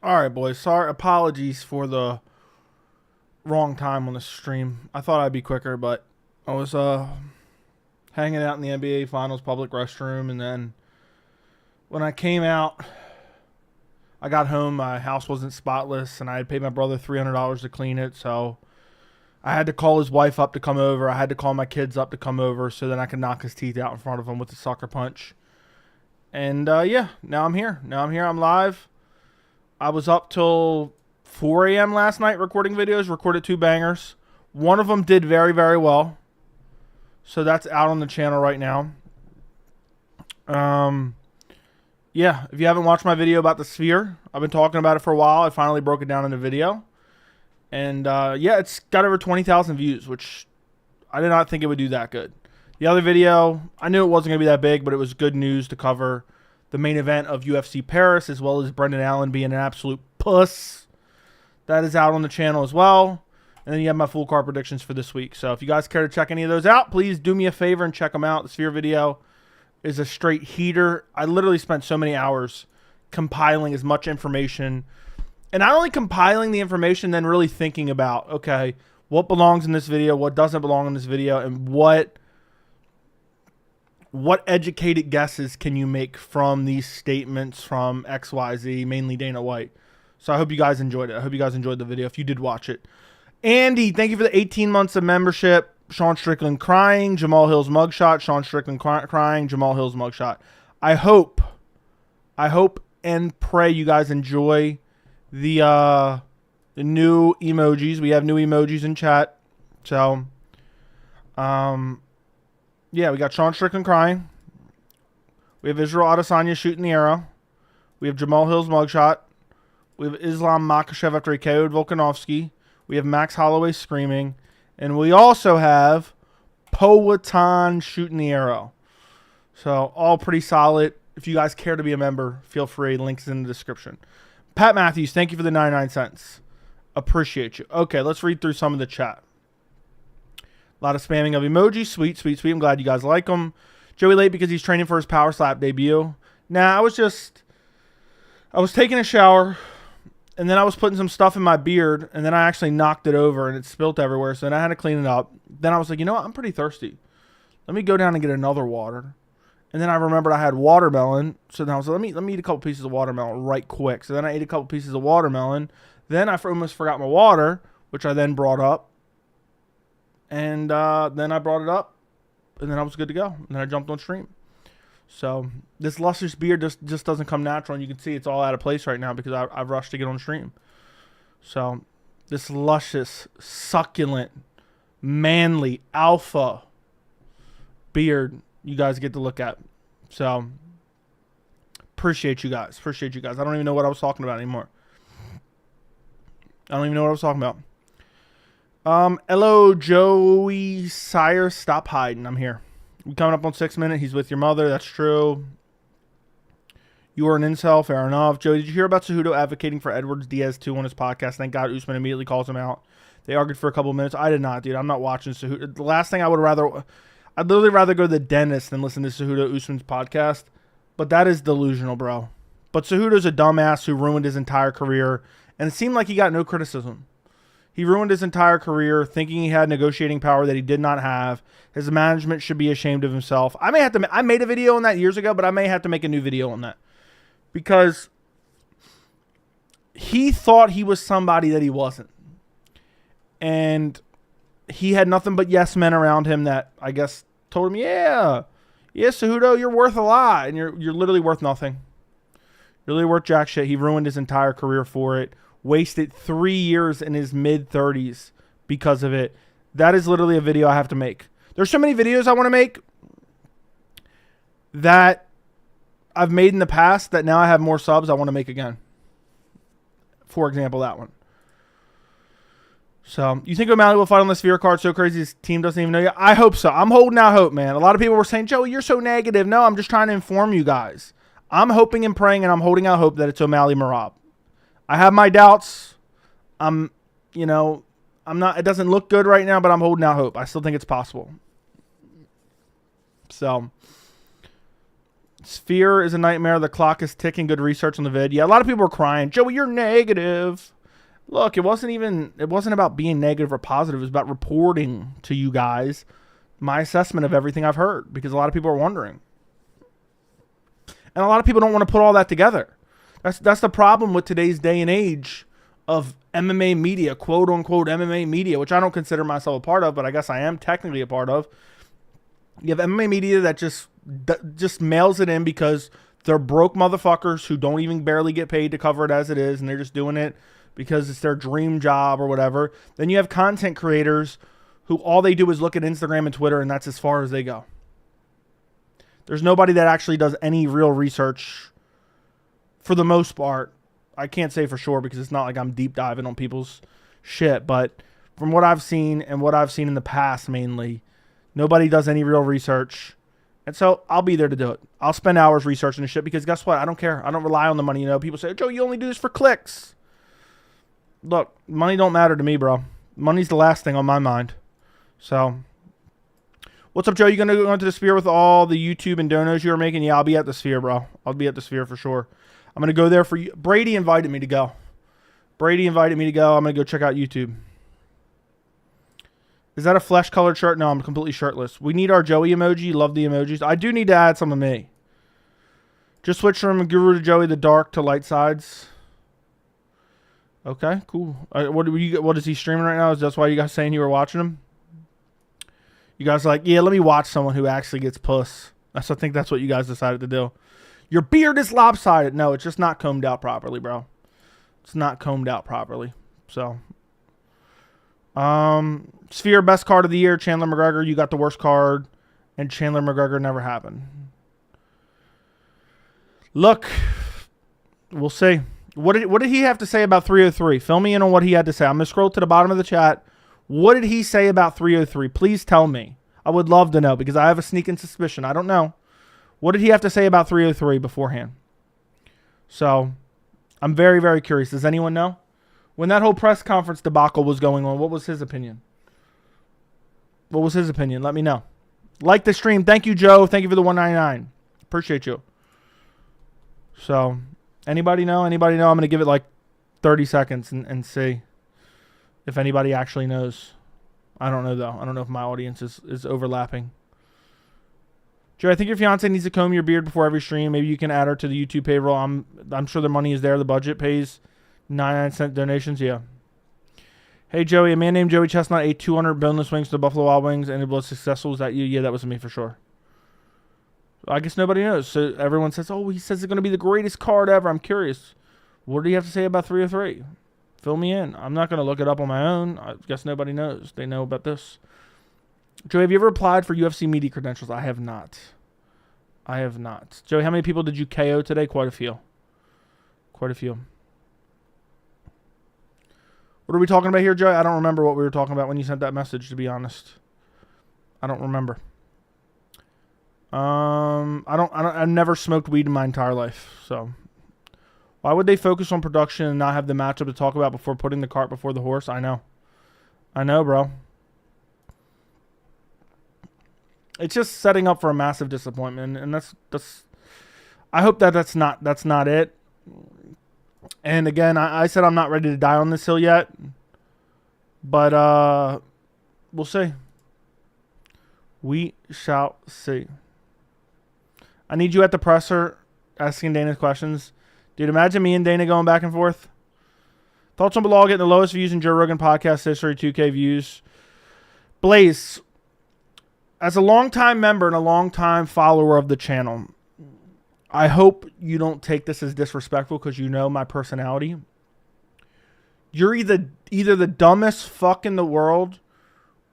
All right, boys. Sorry, apologies for the wrong time on the stream. I thought I'd be quicker, but I was hanging out in the NBA Finals public restroom, and then when I came out, I got home. My house wasn't spotless, and I had paid my brother $300 to clean it, so I had to call his wife up to come over. I had to call my kids up to come over so that I could knock his teeth out in front of him with a sucker punch. And yeah, now I'm here. I'm live. I was up till 4 a.m. last night recording videos, recorded 2 bangers. One of them did very, very well. So that's out on the channel right now. Yeah, if you haven't watched my video about the sphere, I've been talking about it for a while. I finally broke it down in a video. And yeah, it's got over 20,000 views, which I did not think it would do that good. The other video, I knew it wasn't going to be that big, but it was good news to cover the main event of UFC Paris, as well as Brendan Allen being an absolute puss. That is out on the channel as well. And then you have my full card predictions for this week. So if you guys care to check any of those out, please do me a favor and check them out. The Sphere video is a straight heater. I literally spent so many hours compiling as much information. And not only compiling the information, then really thinking about, okay, what belongs in this video, what doesn't belong in this video, and what educated guesses can you make from these statements from XYZ, mainly Dana White. So I hope you guys enjoyed it. I hope you guys enjoyed the video if you did watch it. Andy, thank you for the 18 months of membership. Sean Strickland crying, Jamal Hill's mugshot, Sean Strickland crying, Jamal Hill's mugshot. I hope and pray you guys enjoy the new emojis. We have new emojis in chat. So, yeah, we got Sean Strickland crying. We have Israel Adesanya shooting the arrow. We have Jamal Hill's mugshot. We have Islam Makhachev after he KO'd Volkanovski. We have Max Holloway screaming. And we also have Powhatan shooting the arrow. So, all pretty solid. If you guys care to be a member, feel free. Links in the description. Pat Matthews, thank you for the 99 cents. Appreciate you. Okay, let's read through some of the chat. A lot of spamming of emojis. Sweet, sweet, sweet. I'm glad you guys like them. Joey late because he's training for his Power Slap debut. Nah, I was taking a shower, and then I was putting some stuff in my beard, and then I actually knocked it over, and it spilt everywhere, so then I had to clean it up. Then I was like, you know what? I'm pretty thirsty. Let me go down and get another water. And then I remembered I had watermelon, so then I was like, let me eat a couple pieces of watermelon right quick. So then I ate a couple pieces of watermelon. Then I almost forgot my water, which I then brought up. And then I brought it up, and then I was good to go. And then I jumped on stream. So this luscious beer just doesn't come natural, and you can see it's all out of place right now because I've rushed to get on stream. So this luscious, succulent, manly, alpha beard you guys get to look at. So appreciate you guys. Appreciate you guys. I don't even know what I was talking about anymore. Hello, Joey Sire. Stop hiding. I'm here. You're coming up on 6 minutes. He's with your mother. That's true. You are an incel. Fair enough. Joey, did you hear about Cejudo advocating for Edwards Diaz 2 on his podcast? Thank God Usman immediately calls him out. They argued for a couple of minutes. I did not, dude. I'm not watching Cejudo. The last thing I'd literally rather go to the dentist than listen to Cejudo Usman's podcast. But that is delusional, bro. But Cejudo's a dumbass who ruined his entire career. And it seemed like he got no criticism. He ruined his entire career thinking he had negotiating power that he did not have. His management should be ashamed of himself. I made a video on that years ago, but I may have to make a new video on that. Because he thought he was somebody that he wasn't. And he had nothing but yes men around him that I guess told him, yeah, Cejudo, you're worth a lot. And you're literally worth nothing. Really worth jack shit. He ruined his entire career for it. Wasted 3 years in his mid-30s because of it. That is literally a video I have to make. There's so many videos I want to make that I've made in the past that now I have more subs I want to make again. For example, that one. So, you think O'Malley will fight on the Sphere card so crazy his team doesn't even know yet? I hope so. I'm holding out hope, man. A lot of people were saying, Joey, you're so negative. No, I'm just trying to inform you guys. I'm hoping and praying, and I'm holding out hope that it's O'Malley Merab. I have my doubts. I'm not, it doesn't look good right now, but I'm holding out hope. I still think it's possible. So, Sphere is a nightmare. The clock is ticking. Good research on the vid. Yeah, a lot of people are crying. Joey, you're negative. Look, it wasn't about being negative or positive. It was about reporting to you guys my assessment of everything I've heard, because a lot of people are wondering. And a lot of people don't want to put all that together. That's the problem with today's day and age of MMA media, quote unquote MMA media, which I don't consider myself a part of, but I guess I am technically a part of. You have MMA media that just mails it in because they're broke motherfuckers who don't even barely get paid to cover it as it is, and they're just doing it because it's their dream job or whatever. Then you have content creators who all they do is look at Instagram and Twitter, and that's as far as they go. There's nobody that actually does any real research for the most part. I can't say for sure because it's not like I'm deep diving on people's shit, but from what I've seen and what I've seen in the past mainly, nobody does any real research. And so I'll be there to do it. I'll spend hours researching this shit because guess what? I don't care. I don't rely on the money. You know, people say, Joe, you only do this for clicks. Look, money don't matter to me, bro. Money's the last thing on my mind. So, what's up, Joe? You going to go into the Sphere with all the YouTube and donos you were making? Yeah, I'll be at the Sphere, bro. I'll be at the Sphere for sure. I'm going to go there for you. Brady invited me to go. I'm going to go check out YouTube. Is that a flesh-colored shirt? No, I'm completely shirtless. We need our Joey emoji. Love the emojis. I do need to add some of me. Just switch from Guru to Joey, the dark to light sides. Okay, cool. What is he streaming right now? Is that why you guys saying you were watching him? You guys are like, yeah, let me watch someone who actually gets puss. I think that's what you guys decided to do. Your beard is lopsided. No, it's just not combed out properly, bro. It's not combed out properly. So, Sphere, best card of the year. Chandler McGregor, you got the worst card. And Chandler McGregor never happened. Look, we'll see. What did he have to say about 303? Fill me in on what he had to say. I'm going to scroll to the bottom of the chat. What did he say about 303? Please tell me. I would love to know because I have a sneaking suspicion. I don't know. What did he have to say about 303 beforehand? So, I'm very, very curious. Does anyone know? When that whole press conference debacle was going on, what was his opinion? What was his opinion? Let me know. Like the stream. Thank you, Joe. Thank you for the 199. Appreciate you. So, anybody know? Anybody know? I'm going to give it like 30 seconds and see if anybody actually knows. I don't know, though. I don't know if my audience is overlapping. Joe, I think your fiance needs to comb your beard before every stream. Maybe you can add her to the YouTube payroll. I'm sure the money is there. The budget pays 99-cent donations. Yeah. Hey, Joey, a man named Joey Chestnut ate 200 boneless wings to the Buffalo Wild Wings, and it was successful. Was that you? Yeah, that was me for sure. I guess nobody knows. So everyone says, oh, he says it's going to be the greatest card ever. I'm curious. What do you have to say about 303? Fill me in. I'm not going to look it up on my own. I guess nobody knows. They know about this. Joey, have you ever applied for UFC media credentials? I have not. Joey, how many people did you KO today? Quite a few. What are we talking about here, Joey? I don't remember what we were talking about when you sent that message, to be honest. I don't remember. I've never smoked weed in my entire life, so why would they focus on production and not have the matchup to talk about before putting the cart before the horse? I know, bro. It's just setting up for a massive disappointment, and that's. I hope that's not it. And again, I said I'm not ready to die on this hill yet, but we'll see. We shall see. I need you at the presser asking Dana questions. Dude, imagine me and Dana going back and forth. Thoughts on Belal getting the lowest views in Joe Rogan podcast history, 2K views. Blaze, as a longtime member and a longtime follower of the channel, I hope you don't take this as disrespectful because you know my personality. You're either the dumbest fuck in the world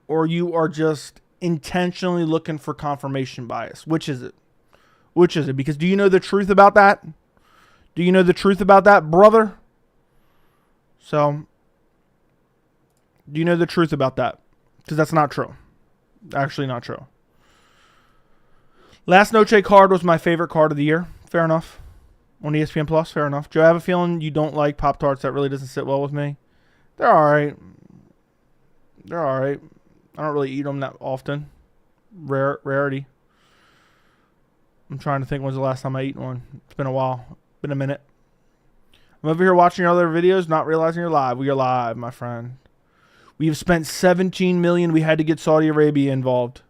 or you are just intentionally looking for confirmation bias. Which is it? Because do you know the truth about that? Brother? So, do you know the truth about that? Because that's not true. Actually not true. Last Noche card was my favorite card of the year. Fair enough. On ESPN Plus, fair enough. Joe, I have a feeling you don't like Pop-Tarts. That really doesn't sit well with me. They're alright. I don't really eat them that often. Rarity. I'm trying to think when's the last time I ate one. It's been a while. Been a minute. I'm over here watching your other videos, not realizing you're live. We are live, my friend. We have spent $17 million. We had to get Saudi Arabia involved.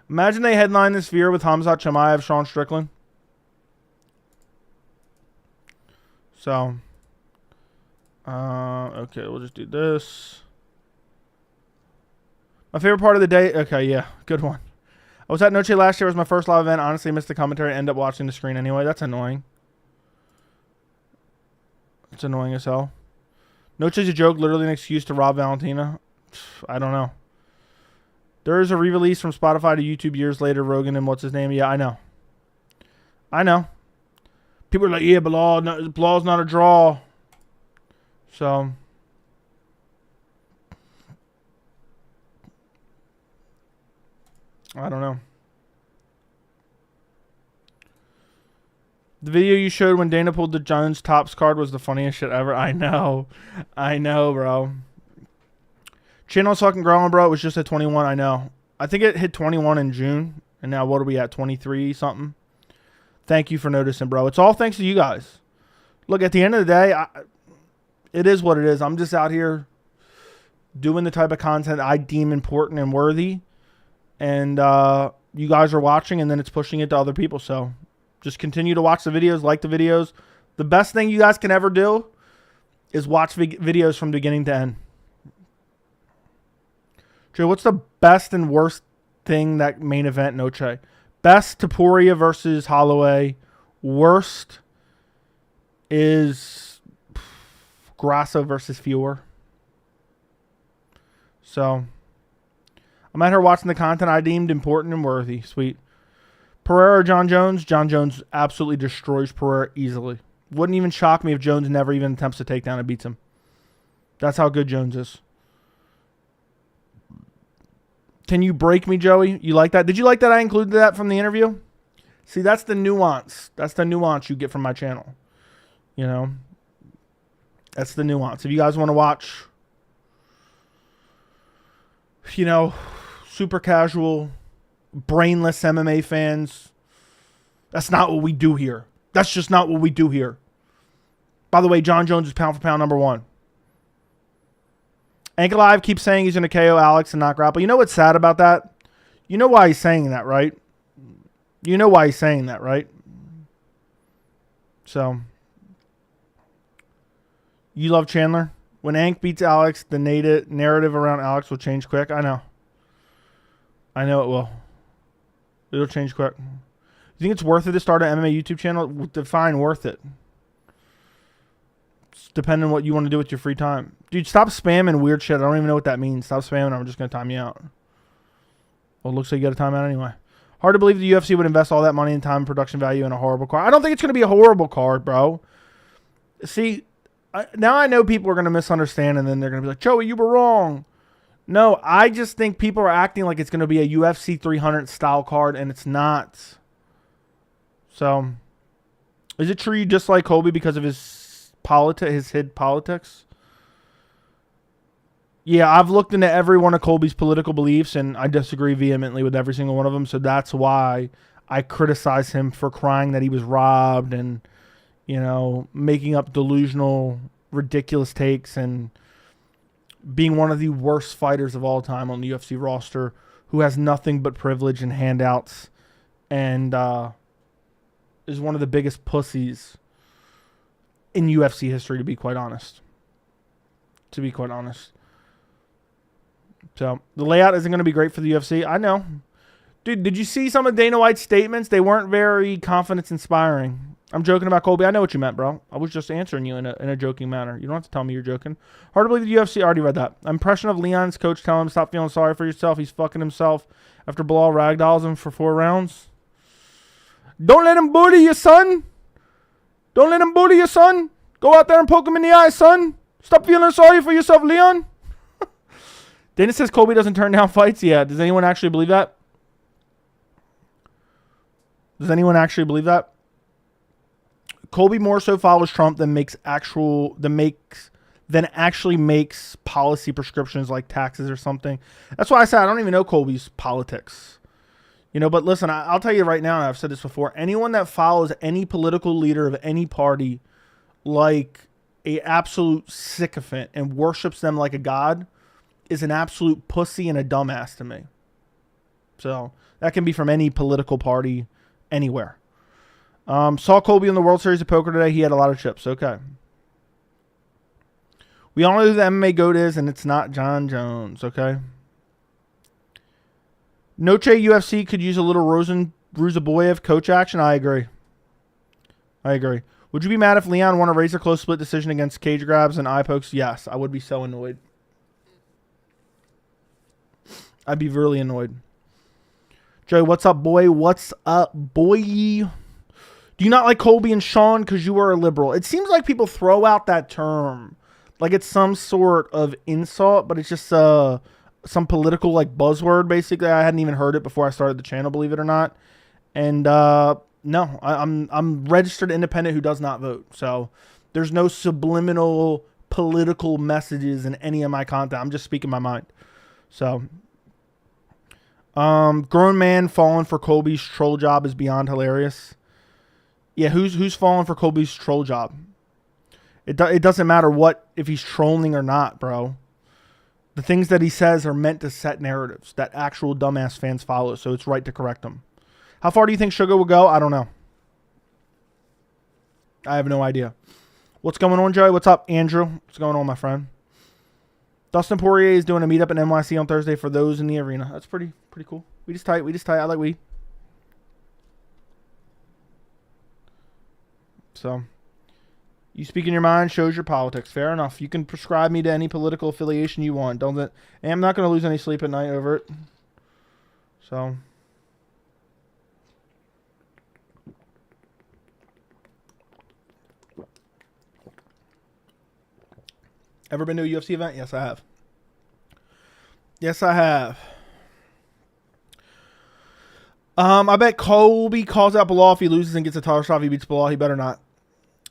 Imagine they headline this year with Khamzat Chimaev, Sean Strickland. So, okay, we'll just do this. My favorite part of the day. Okay, yeah, good one. I was at Noche last year. It was my first live event. Honestly, missed the commentary. Ended up watching the screen anyway. That's annoying. It's annoying as hell. Noche's a joke, literally an excuse to rob Valentina. I don't know. There is a re-release from Spotify to YouTube years later. Rogan and what's his name? Yeah, I know. People are like, yeah, Bilal's not a draw. So, I don't know. The video you showed when Dana pulled the Jones Tops card was the funniest shit ever. I know, bro. Channel's fucking growing, bro. It was just at 21. I know. I think it hit 21 in June. And now what are we at? 23 something? Thank you for noticing, bro. It's all thanks to you guys. Look, at the end of the day, it is what it is. I'm just out here doing the type of content I deem important and worthy. And you guys are watching, and then it's pushing it to other people. So just continue to watch the videos, like the videos. The best thing you guys can ever do is watch videos from beginning to end. Joe, what's the best and worst thing that main event, Noche? Best, Topuria versus Holloway. Worst is Grasso versus Fior. So, I'm at her watching the content I deemed important and worthy. Sweet. Pereira or John Jones? John Jones absolutely destroys Pereira easily. Wouldn't even shock me if Jones never even attempts to take down and beats him. That's how good Jones is. Can you break me, Joey? You like that? Did you like that I included that from the interview? See, that's the nuance. That's the nuance you get from my channel. You know? That's the nuance. If you guys want to watch, you know, super casual, brainless MMA fans, that's not what we do here. That's just not what we do here. By the way, John Jones is pound for pound number one. Ank Alive keeps saying he's going to KO Alex and not grapple. You know what's sad about that? You know why he's saying that, right? So, you love Chandler? When Ank beats Alex, the narrative around Alex will change quick. I know it will. It'll change quick. You think it's worth it to start an MMA YouTube channel? Define worth it. Depending on what you want to do with your free time. Dude, stop spamming weird shit. I don't even know what that means. Stop spamming. I'm just going to time you out. Well, it looks like you got a timeout anyway. Hard to believe the UFC would invest all that money and time and production value in a horrible card. I don't think it's going to be a horrible card, bro. See, now I know people are going to misunderstand, and then they're going to be like, Joey, you were wrong. No, I just think people are acting like it's going to be a UFC 300 style card, and it's not. So, is it true you dislike Colby because of his hid politics? Yeah, I've looked into every one of Colby's political beliefs, and I disagree vehemently with every single one of them. So that's why I criticize him for crying that he was robbed and, you know, making up delusional, ridiculous takes and being one of the worst fighters of all time on the UFC roster, who has nothing but privilege and handouts, and is one of the biggest pussies in UFC history, to be quite honest. So, the layout isn't going to be great for the UFC. I know. Dude, did you see some of Dana White's statements? They weren't very confidence-inspiring. I'm joking about Colby. I know what you meant, bro. I was just answering you in a joking manner. You don't have to tell me you're joking. Hard to believe the UFC. I already read that. Impression of Leon's coach telling him to stop feeling sorry for yourself. He's fucking himself after Belal ragdolls him for 4 rounds. Don't let him bully you, son. Don't let him bully you, son. Go out there and poke him in the eye, son. Stop feeling sorry for yourself, Leon. Dana says Colby doesn't turn down fights. Yeah, does anyone actually believe that? Colby more so follows Trump than makes than actually makes policy prescriptions like taxes or something. That's why I said I don't even know Colby's politics. But listen, I'll tell you right now, and I've said this before, anyone that follows any political leader of any party like a absolute sycophant and worships them like a god is an absolute pussy and a dumbass to me. So that can be from any political party anywhere. Saw Colby in the World Series of Poker today. He had a lot of chips. Okay. We all know who the MMA GOAT is, and it's not John Jones. Okay. Noche UFC could use a little Ruzaboyev coach action. I agree. Would you be mad if Leon won a razor close split decision against cage grabs and eye pokes? Yes, I would be so annoyed. I'd be really annoyed. Joey, what's up, boy? What's up, boy? Do you not like Colby and Sean because you are a liberal? It seems like people throw out that term like it's some sort of insult, but it's just some political like buzzword. Basically, I hadn't even heard it before I started the channel, believe it or not. And no, I'm registered independent who does not vote. So there's no subliminal political messages in any of my content. I'm just speaking my mind. So, grown man falling for Colby's troll job is beyond hilarious. Yeah, who's falling for Colby's troll job? It doesn't matter if he's trolling or not, bro. The things that he says are meant to set narratives that actual dumbass fans follow, so it's right to correct them. How far do you think Sugar will go? I don't know. I have no idea. What's going on, Joey? What's up, Andrew? What's going on, my friend? Dustin Poirier is doing a meetup in NYC on Thursday for those in the arena. That's pretty cool. We just tight. I like weed. So, you speaking your mind shows your politics. Fair enough. You can prescribe me to any political affiliation you want. And I'm not going to lose any sleep at night over it. So, ever been to a UFC event? Yes, I have. I bet Colby calls out Belal if he loses and gets a title shot. If he beats Belal, he better not.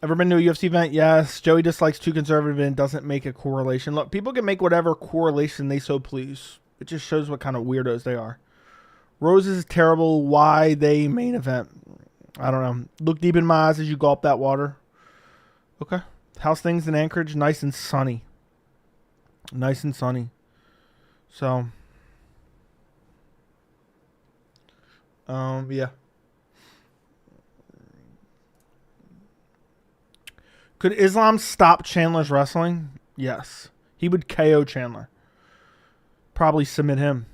Ever been to a UFC event? Yes. Joey dislikes too conservative and doesn't make a correlation. Look, people can make whatever correlation they so please. It just shows what kind of weirdos they are. Roses is terrible. Why they main event? I don't know. Look deep in my eyes as you gulp that water. Okay. How's things in Anchorage? Nice and sunny. So, yeah. Could Islam stop Chandler's wrestling? Yes. He would KO Chandler. Probably submit him.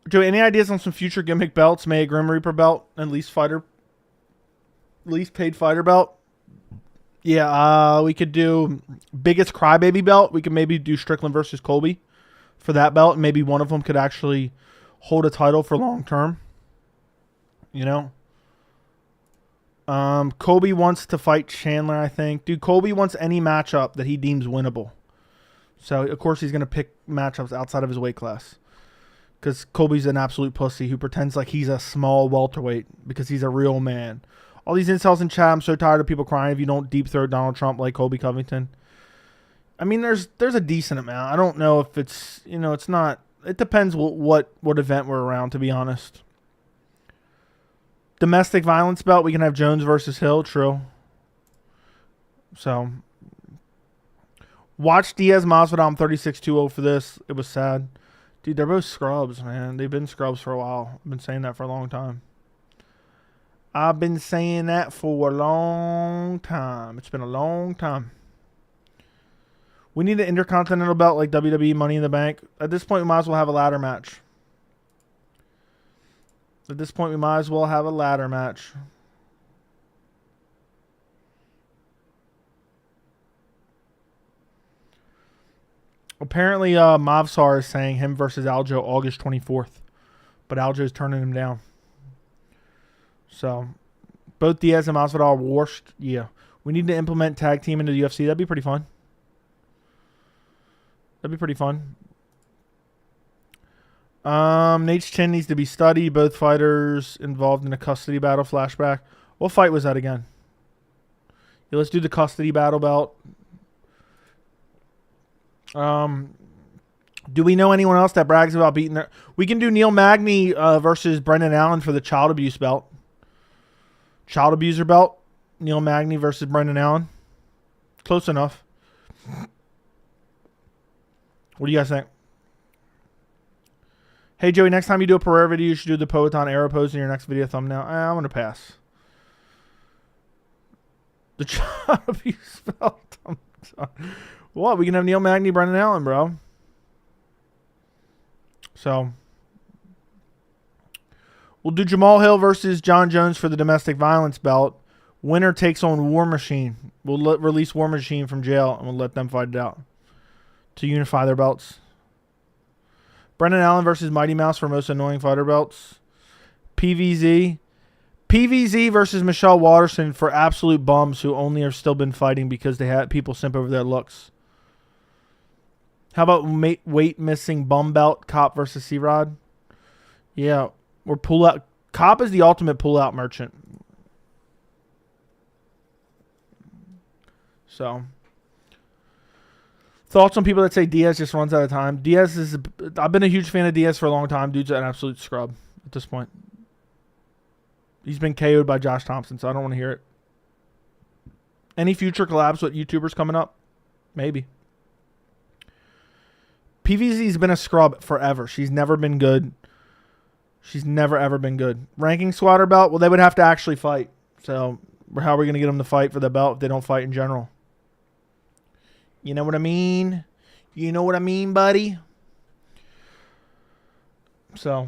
Joey, any ideas on some future gimmick belts? May a Grim Reaper belt and least paid fighter belt? Yeah, we could do biggest crybaby belt. We could maybe do Strickland versus Colby for that belt. Maybe one of them could actually hold a title for long term. Colby wants to fight Chandler, I think. Dude, Colby wants any matchup that he deems winnable. So, of course, he's going to pick matchups outside of his weight class. Because Colby's an absolute pussy who pretends like he's a small welterweight because he's a real man. All these insults in chat, I'm so tired of people crying if you don't deep throat Donald Trump like Colby Covington. I mean, there's a decent amount. I don't know if it's, it's not. It depends what event we're around, to be honest. Domestic violence belt, we can have Jones versus Hill. True. So, watch Diaz Masvidal 36-2-0 for this. It was sad. Dude, they're both scrubs, man. They've been scrubs for a while. I've been saying that for a long time. It's been a long time. We need an intercontinental belt like WWE Money in the Bank. At this point, we might as well have a ladder match. Apparently, Mavsar is saying him versus Aljo August 24th. But Aljo's turning him down. So, both Diaz and Masvidal are washed. Yeah. We need to implement tag team into the UFC. That'd be pretty fun. Nate's chin needs to be studied. Both fighters involved in a custody battle flashback. What fight was that again? Yeah, let's do the custody battle belt. Do we know anyone else that brags about beating their... We can do Neil Magny versus Brendan Allen for the child abuse belt. Child abuser belt. Neil Magny versus Brendan Allen. Close enough. What do you guys think? Hey, Joey, next time you do a Pereira video, you should do the Poeton arrow pose in your next video thumbnail. I'm going to pass. The child abuse belt. I'm sorry. What? We can have Neil Magny, Brendan Allen, bro. So, we'll do Jamal Hill versus John Jones for the domestic violence belt. Winner takes on War Machine. We'll release War Machine from jail, and we'll let them fight it out to unify their belts. Brendan Allen versus Mighty Mouse for most annoying fighter belts. PVZ. PVZ versus Michelle Watterson for absolute bums who only have still been fighting because they had people simp over their looks. How about weight missing bum belt? Cop versus C-Rod. Yeah, we're pull out. Cop is the ultimate pull out merchant. So, thoughts on people that say Diaz just runs out of time? Diaz is... I've been a huge fan of Diaz for a long time. Dude's an absolute scrub at this point. He's been KO'd by Josh Thompson, so I don't want to hear it. Any future collabs with YouTubers coming up? Maybe. PVZ's been a scrub forever. She's never been good. She's never, ever been good. Ranking squatter belt? Well, they would have to actually fight. So, how are we going to get them to fight for the belt if they don't fight in general? You know what I mean? You know what I mean, buddy? So.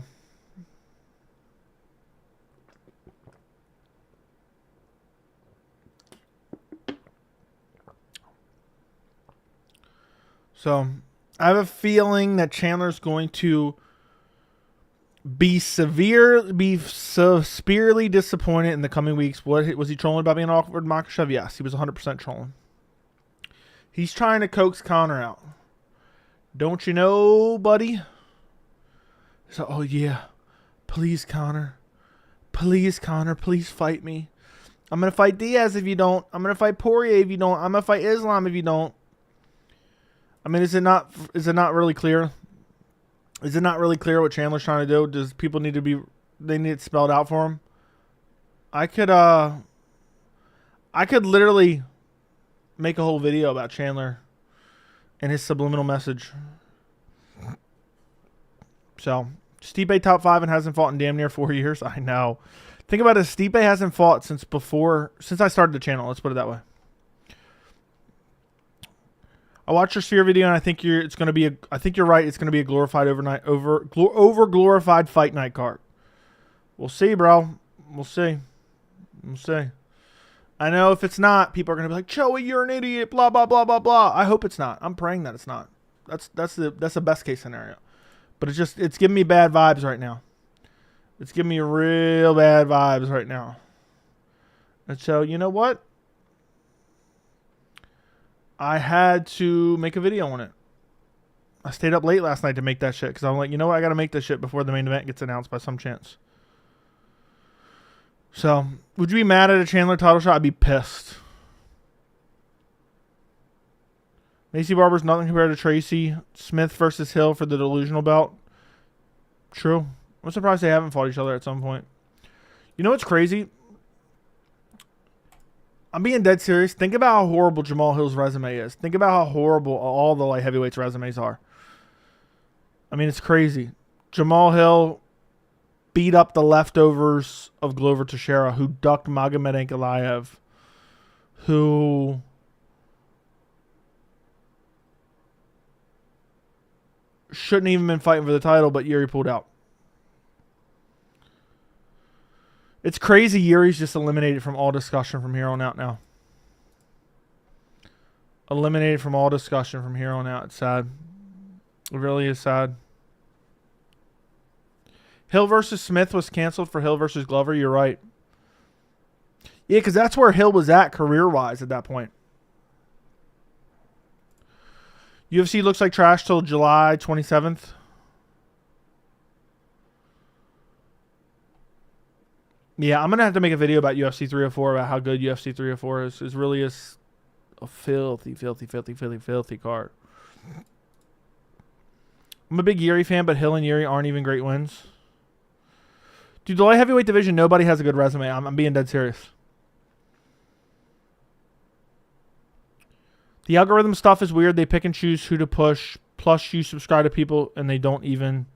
I have a feeling that Chandler's going to be severely disappointed in the coming weeks. What was he trolling about being awkward, Makhachev? Yes, he was 100% trolling. He's trying to coax Connor out. Don't you know, buddy? So, oh yeah, please, Connor. Please, Connor, please fight me. I'm going to fight Diaz if you don't. I'm going to fight Poirier if you don't. I'm going to fight Islam if you don't. I mean, is it not really clear? Is it not really clear what Chandler's trying to do? Does people need to be... They need it spelled out for him? I could literally make a whole video about Chandler and his subliminal message. So, Stipe top 5 and hasn't fought in damn near 4 years. I know. Think about it. Stipe hasn't fought since I started the channel. Let's put it that way. I watched your Sphere video and I think you're right. It's gonna be a glorified over glorified fight night card. We'll see, bro. We'll see. I know if it's not, people are gonna be like, Joey, you're an idiot. Blah blah blah blah blah. I hope it's not. I'm praying that it's not. That's the best case scenario. But it's giving me bad vibes right now. It's giving me real bad vibes right now. And so you know what? I had to make a video on it. I stayed up late last night to make that shit because I'm like, you know what? I got to make this shit before the main event gets announced by some chance. So, would you be mad at a Chandler title shot? I'd be pissed. Macy Barber's nothing compared to Tracy. Smith versus Hill for the delusional belt. True. I'm surprised they haven't fought each other at some point. You know what's crazy? I'm being dead serious. Think about how horrible Jamal Hill's resume is. Think about how horrible all the light heavyweights' resumes are. I mean, it's crazy. Jamal Hill beat up the leftovers of Glover Teixeira, who ducked Magomed Ankalaev, who shouldn't even been fighting for the title, but Yuri pulled out. It's crazy Yuri's just eliminated from all discussion from here on out now. Eliminated from all discussion from here on out. It's sad. It really is sad. Hill versus Smith was canceled for Hill versus Glover. You're right. Yeah, because that's where Hill was at career-wise at that point. UFC looks like trash till July 27th. Yeah, I'm going to have to make a video about UFC 304, about how good UFC 304 is. It really is a filthy card. I'm a big Yuri fan, but Hill and Yuri aren't even great wins. Dude, the light heavyweight division, nobody has a good resume. I'm being dead serious. The algorithm stuff is weird. They pick and choose who to push. Plus, you subscribe to people, and they don't even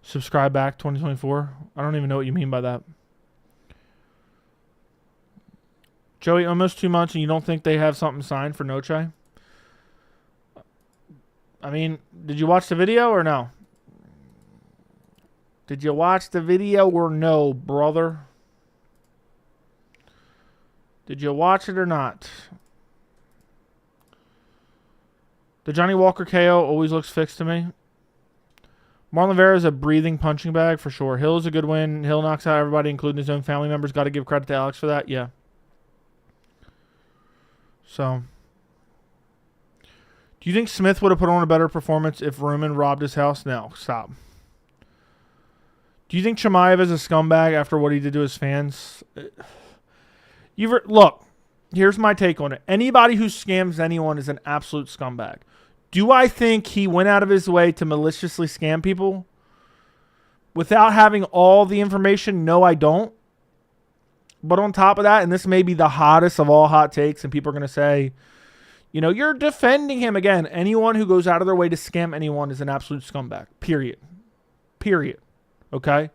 subscribe back 2024. I don't even know what you mean by that. Joey, almost 2 months, and you don't think they have something signed for Noche? I mean, did you watch the video or no? Did you watch the video or no, brother? Did you watch it or not? The Johnny Walker KO always looks fixed to me. Marlon Vera is a breathing punching bag for sure. Hill is a good win. Hill knocks out everybody, including his own family members. Got to give credit to Alex for that. Yeah. So, do you think Smith would have put on a better performance if Roman robbed his house? No, stop. Do you think Chimaev is a scumbag after what he did to his fans? Look, here's my take on it. Anybody who scams anyone is an absolute scumbag. Do I think he went out of his way to maliciously scam people? Without having all the information, no, I don't. But on top of that, and this may be the hottest of all hot takes, and people are going to say, you know, you're defending him again. Anyone who goes out of their way to scam anyone is an absolute scumbag. Period. Period. Okay?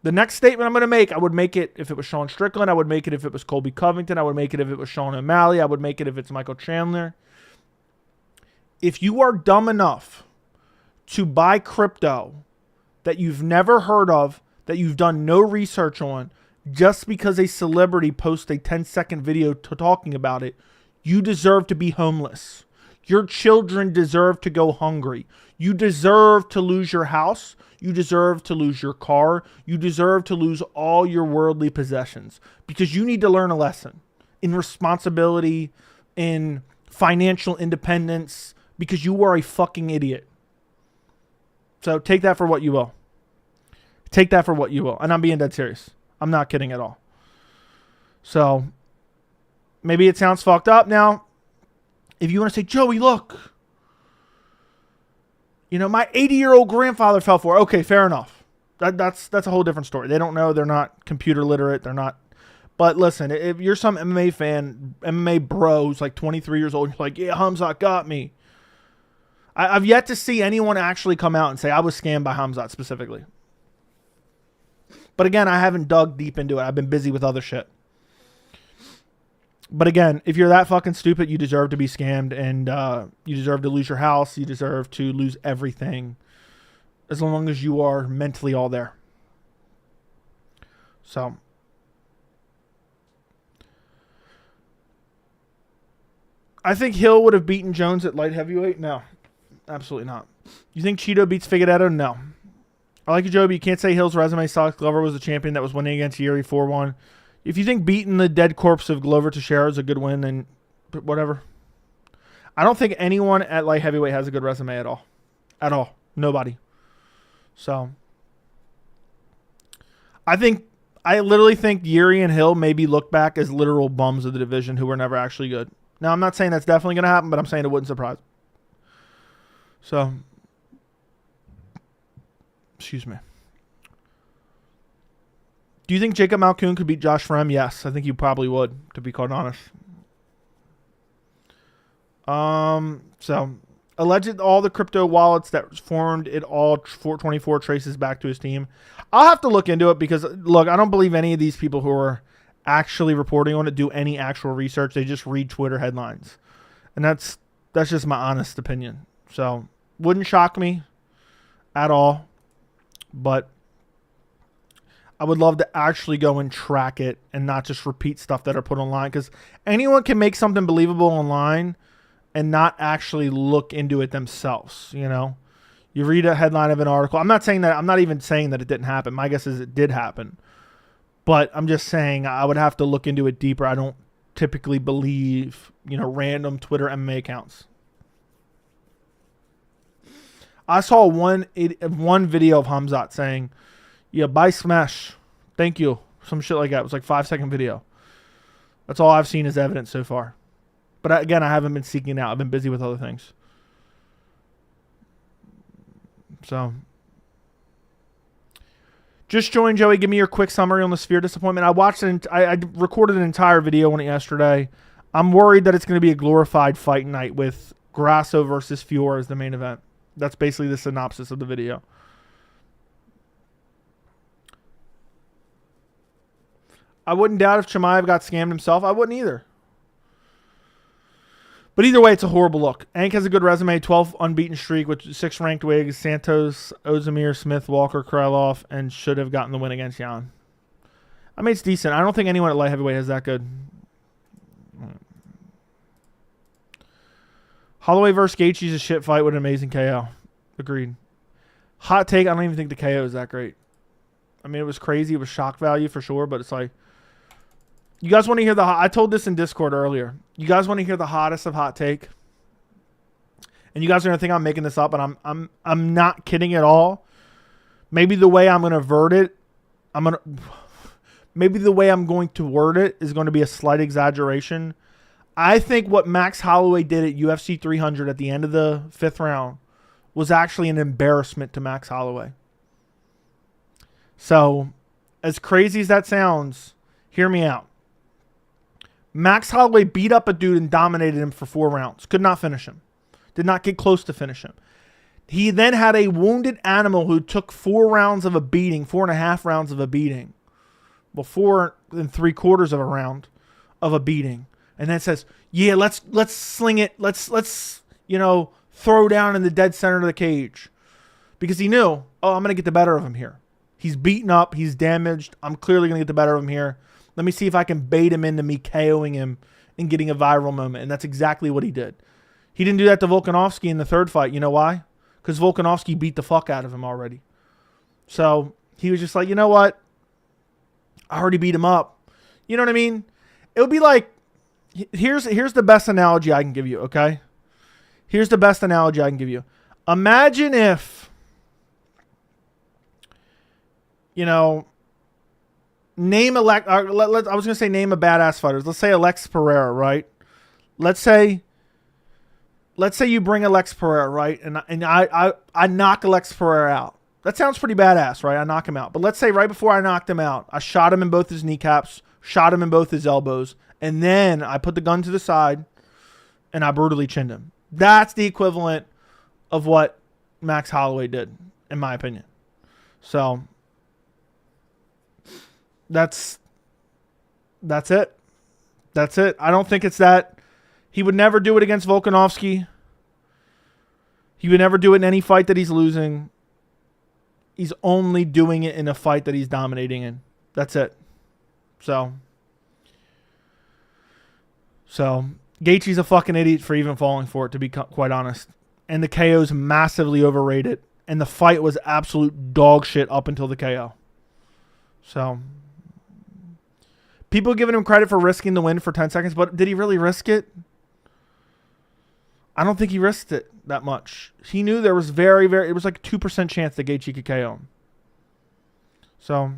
The next statement I'm going to make, I would make it if it was Sean Strickland. I would make it if it was Colby Covington. I would make it if it was Sean O'Malley. I would make it if it's Michael Chandler. If you are dumb enough to buy crypto that you've never heard of, that you've done no research on, just because a celebrity posts a 10-second video talking about it, you deserve to be homeless. Your children deserve to go hungry. You deserve to lose your house. You deserve to lose your car. You deserve to lose all your worldly possessions because you need to learn a lesson in responsibility, in financial independence, because you are a fucking idiot. So take that for what you will. Take that for what you will. And I'm being dead serious. I'm not kidding at all. So maybe it sounds fucked up. Now, if you want to say, Joey, look, you know, my 80-year-old grandfather fell for it. Okay, fair enough. That's a whole different story. They don't know. They're not computer literate. They're not. But listen, if you're some MMA fan, MMA bro who's like 23 years old, you're like, yeah, Khamzat got me. I've yet to see anyone actually come out and say, I was scammed by Khamzat specifically. But again, I haven't dug deep into it. I've been busy with other shit. But again, if you're that fucking stupid, you deserve to be scammed, and you deserve to lose your house. You deserve to lose everything as long as you are mentally all there. So, I think Hill would have beaten Jones at light heavyweight. No, absolutely not. You think Cheeto beats Figueiredo? No. I like you, Joe, but you can't say Hill's resume sucks. Glover was the champion that was winning against Yuri 4-1. If you think beating the dead corpse of Glover Teixeira is a good win, then whatever. I don't think anyone at light heavyweight has a good resume at all. At all. Nobody. So, I literally think Yuri and Hill maybe look back as literal bums of the division who were never actually good. Now, I'm not saying that's definitely going to happen, but I'm saying it wouldn't surprise. So, excuse me. Do you think Jacob Malkoon could beat Josh Frem? Yes, I think you probably would, to be quite honest. So, alleged all the crypto wallets that formed it all 424 traces back to his team. I'll have to look into it because, look, I don't believe any of these people who are actually reporting on it do any actual research. They just read Twitter headlines. And that's just my honest opinion. So, wouldn't shock me at all. But I would love to actually go and track it and not just repeat stuff that are put online. Because anyone can make something believable online and not actually look into it themselves, you know? You read a headline of an article. I'm not even saying that it didn't happen. My guess is it did happen. But I'm just saying I would have to look into it deeper. I don't typically believe, you know, random Twitter MMA accounts. I saw one video of Khamzat saying, yeah, buy Smash. Thank you. Some shit like that. It was like 5-second video. That's all I've seen as evidence so far. But again, I haven't been seeking it out. I've been busy with other things. So, just join Joey. Give me your quick summary on the Sphere disappointment. I watched it. I recorded an entire video on it yesterday. I'm worried that it's going to be a glorified fight night with Grasso versus Fiore as the main event. That's basically the synopsis of the video. I wouldn't doubt if Chimaev got scammed himself. I wouldn't either. But either way, it's a horrible look. Ank has a good resume, 12 unbeaten streak with 6 ranked wigs, Santos, Ozemir, Smith, Walker, Krylov, and should have gotten the win against Jan. I mean, it's decent. I don't think anyone at light heavyweight has that good. Holloway versus Gaethje's a shit fight with an amazing KO. Agreed. Hot take, I don't even think the KO is that great. I mean, it was crazy. It was shock value for sure, but it's like... You guys want to hear the... I told this in Discord earlier. You guys want to hear the hottest of hot take? And you guys are going to think I'm making this up, and I'm not kidding at all. Maybe the way I'm going to word it... Maybe the way I'm going to word it is going to be a slight exaggeration. I think what Max Holloway did at UFC 300 at the end of the 5th round was actually an embarrassment to Max Holloway. So, as crazy as that sounds, hear me out. Max Holloway beat up a dude and dominated him for 4 rounds. Could not finish him. Did not get close to finish him. He then had a wounded animal who took 4 rounds of a beating, 4.5 rounds of a beating. Well, 4 3/4 of a round of a beating. And then says, yeah, let's sling it. Let's throw down in the dead center of the cage. Because he knew, oh, I'm going to get the better of him here. He's beaten up. He's damaged. I'm clearly going to get the better of him here. Let me see if I can bait him into me KOing him and getting a viral moment. And that's exactly what he did. He didn't do that to Volkanovski in the 3rd fight. You know why? Because Volkanovski beat the fuck out of him already. So he was just like, you know what? I already beat him up. You know what I mean? It would be like, here's the best analogy I can give you, okay? Here's the best analogy I can give you. Imagine if, name I was going to say name a badass fighters. Let's say Alex Pereira, right? Let's say you bring Alex Pereira, right? And I knock Alex Pereira out. That sounds pretty badass, right? I knock him out. But let's say right before I knocked him out, I shot him in both his kneecaps, shot him in both his elbows, and then I put the gun to the side and I brutally chinned him. That's the equivalent of what Max Holloway did, in my opinion. So that's it. That's it. I don't think it's that. He would never do it against Volkanovski. He would never do it in any fight that he's losing. He's only doing it in a fight that he's dominating in. That's it. So Gaethje's a fucking idiot for even falling for it, to be quite honest. And the KO's massively overrated. And the fight was absolute dog shit up until the KO. So people giving him credit for risking the win for 10 seconds, but did he really risk it? I don't think he risked it that much. He knew there was it was like a 2% chance that Gaethje could KO him. So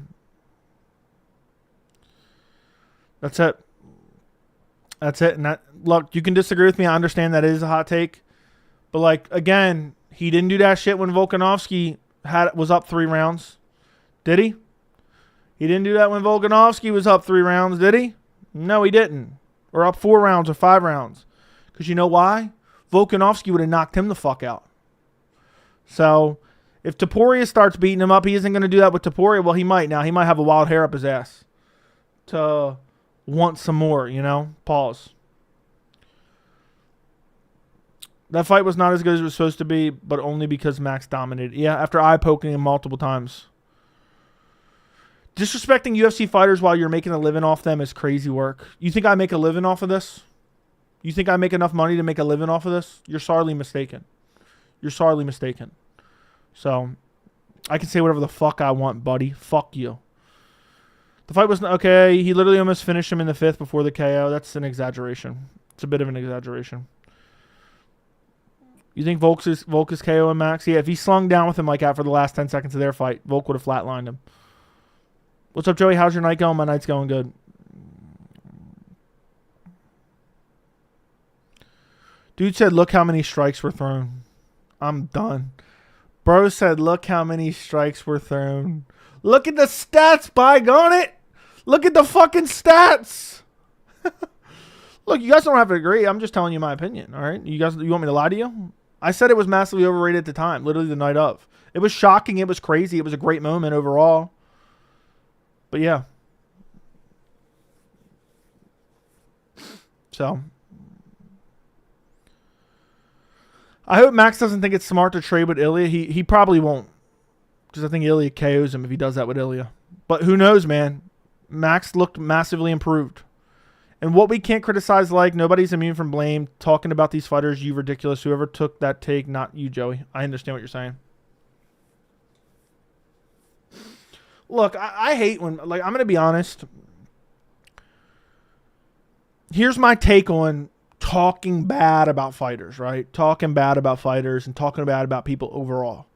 that's it. That's it. And look, you can disagree with me. I understand that it is a hot take. But like, again, he didn't do that shit when Volkanovski was up 3 rounds. Did he? He didn't do that when Volkanovski was up 3 rounds, did he? No, he didn't. Or up 4 rounds or 5 rounds. Because you know why? Volkanovski would have knocked him the fuck out. So if Topuria starts beating him up, he isn't going to do that with Topuria. Well, he might now. He might have a wild hair up his ass to want some more, Pause. That fight was not as good as it was supposed to be, but only because Max dominated. Yeah, after eye-poking him multiple times. Disrespecting UFC fighters while you're making a living off them is crazy work. You think I make a living off of this? You think I make enough money to make a living off of this? You're sorely mistaken. You're sorely mistaken. So, I can say whatever the fuck I want, buddy. Fuck you. The fight was okay. He literally almost finished him in the 5th before the KO. That's an exaggeration. It's a bit of an exaggeration. You think Volk is KOing Max? Yeah, if he slung down with him like that for the last 10 seconds of their fight, Volk would have flatlined him. What's up, Joey? How's your night going? My night's going good. Dude said, look how many strikes were thrown. I'm done. Bro said, look how many strikes were thrown. Look at the stats, bygone it. Look at the fucking stats. Look, you guys don't have to agree. I'm just telling you my opinion, all right? You want me to lie to you? I said it was massively overrated at the time, literally the night of. It was shocking. It was crazy. It was a great moment overall. But yeah. So I hope Max doesn't think it's smart to trade with Ilia. He probably won't. Because I think Ilia KOs him if he does that with Ilia. But who knows, man. Max looked massively improved. And what we can't criticize, like, nobody's immune from blame. Talking about these fighters, you ridiculous. Whoever took that take, not you, Joey. I understand what you're saying. Look, I hate when, like, I'm going to be honest. Here's my take on talking bad about fighters, right? Talking bad about fighters and talking bad about people overall.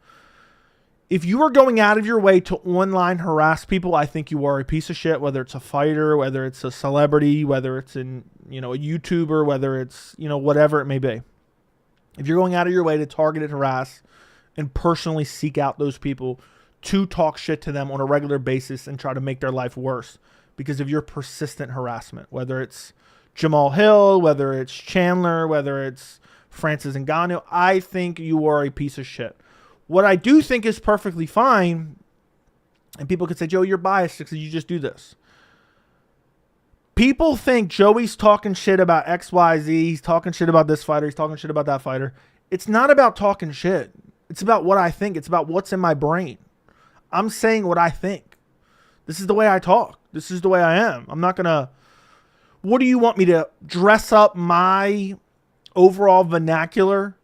If you are going out of your way to online harass people, I think you are a piece of shit, whether it's a fighter, whether it's a celebrity, whether it's a YouTuber, whether it's, whatever it may be. If you're going out of your way to target and harass and personally seek out those people to talk shit to them on a regular basis and try to make their life worse because of your persistent harassment, whether it's Jamal Hill, whether it's Chandler, whether it's Francis Ngannou, I think you are a piece of shit. What I do think is perfectly fine, and people could say, Joe, you're biased because you just do this. People think Joey's talking shit about XYZ, he's talking shit about this fighter, he's talking shit about that fighter. It's not about talking shit. It's about what I think. It's about what's in my brain. I'm saying what I think. This is the way I talk. This is the way I am. I'm not going to... What do you want me to dress up my overall vernacular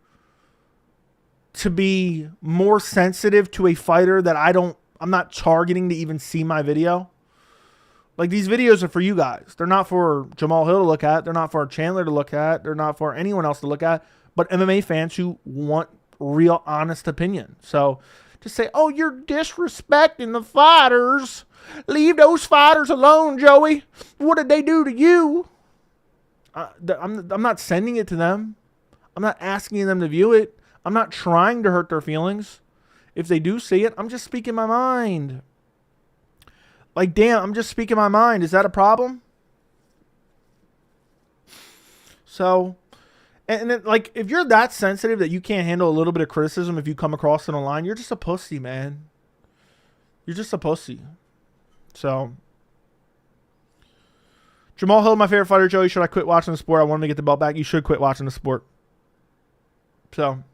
to be more sensitive to a fighter that I'm not targeting to even see my video? Like, these videos are for you guys. They're not for Jamal Hill to look at. They're not for Chandler to look at. They're not for anyone else to look at, but MMA fans who want real, honest opinion. So to say, oh, you're disrespecting the fighters. Leave those fighters alone, Joey. What did they do to you? I'm not sending it to them. I'm not asking them to view it. I'm not trying to hurt their feelings. If they do see it, I'm just speaking my mind. Like, damn, I'm just speaking my mind. Is that a problem? So, and it, like, if you're that sensitive that you can't handle a little bit of criticism if you come across it online, you're just a pussy, man. You're just a pussy. So, Jamal Hill, my favorite fighter. Joey, should I quit watching the sport? I want him to get the belt back. You should quit watching the sport. So,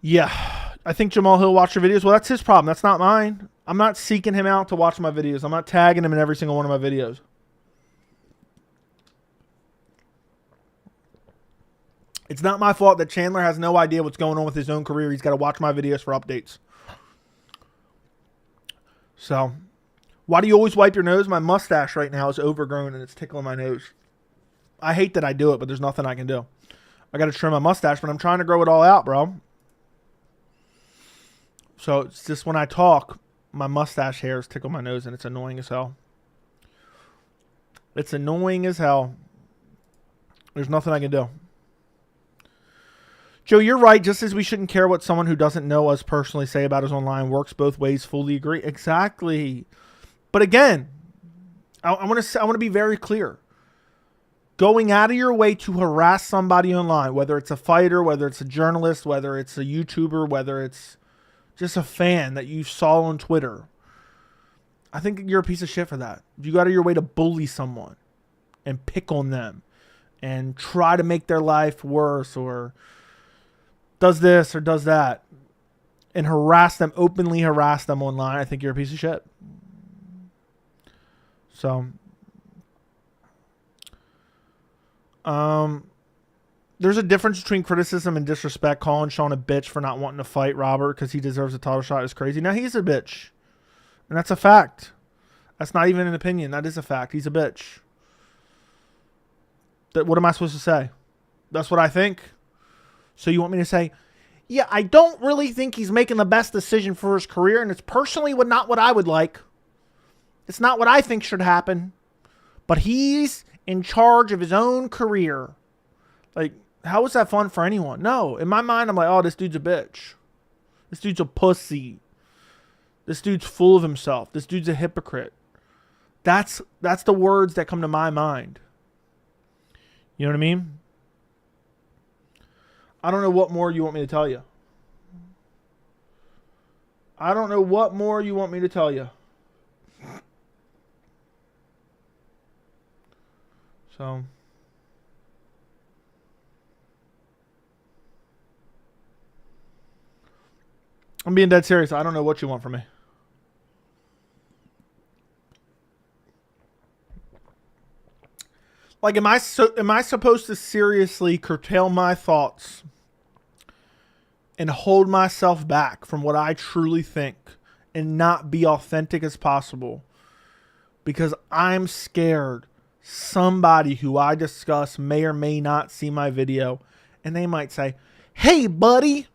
yeah, I think Jamal Hill watched your videos. Well, that's his problem. That's not mine. I'm not seeking him out to watch my videos. I'm not tagging him in every single one of my videos. It's not my fault that Chandler has no idea what's going on with his own career. He's got to watch my videos for updates. So, why do you always wipe your nose? My mustache right now is overgrown and it's tickling my nose. I hate that I do it, but there's nothing I can do. I got to trim my mustache, but I'm trying to grow it all out, bro. So, it's just when I talk, my mustache hairs tickle my nose and it's annoying as hell. It's annoying as hell. There's nothing I can do. Joe, you're right. Just as we shouldn't care what someone who doesn't know us personally say about us online, works both ways. Fully agree. Exactly. But again, I want to be very clear. Going out of your way to harass somebody online, whether it's a fighter, whether it's a journalist, whether it's a YouTuber, whether it's just a fan that you saw on Twitter, I think you're a piece of shit for that. If you go out of your way to bully someone and pick on them and try to make their life worse or does this or does that and harass them, openly harass them online, I think you're a piece of shit. So, there's a difference between criticism and disrespect. Calling Sean a bitch for not wanting to fight Robert because he deserves a title shot is crazy. Now, he's a bitch. And that's a fact. That's not even an opinion. That is a fact. He's a bitch. What am I supposed to say? That's what I think. So you want me to say, Yeah, I don't really think he's making the best decision for his career, and it's personally not what I would like. It's not what I think should happen. But he's in charge of his own career. Like, how is that fun for anyone? No. In my mind, I'm like, oh, this dude's a bitch. This dude's a pussy. This dude's full of himself. This dude's a hypocrite. That's the words that come to my mind. You know what I mean? I don't know what more you want me to tell you. I don't know what more you want me to tell you. So, I'm being dead serious. I don't know what you want from me. Like, am I supposed to seriously curtail my thoughts and hold myself back from what I truly think and not be authentic as possible because I'm scared somebody who I discuss may or may not see my video and they might say, hey, buddy,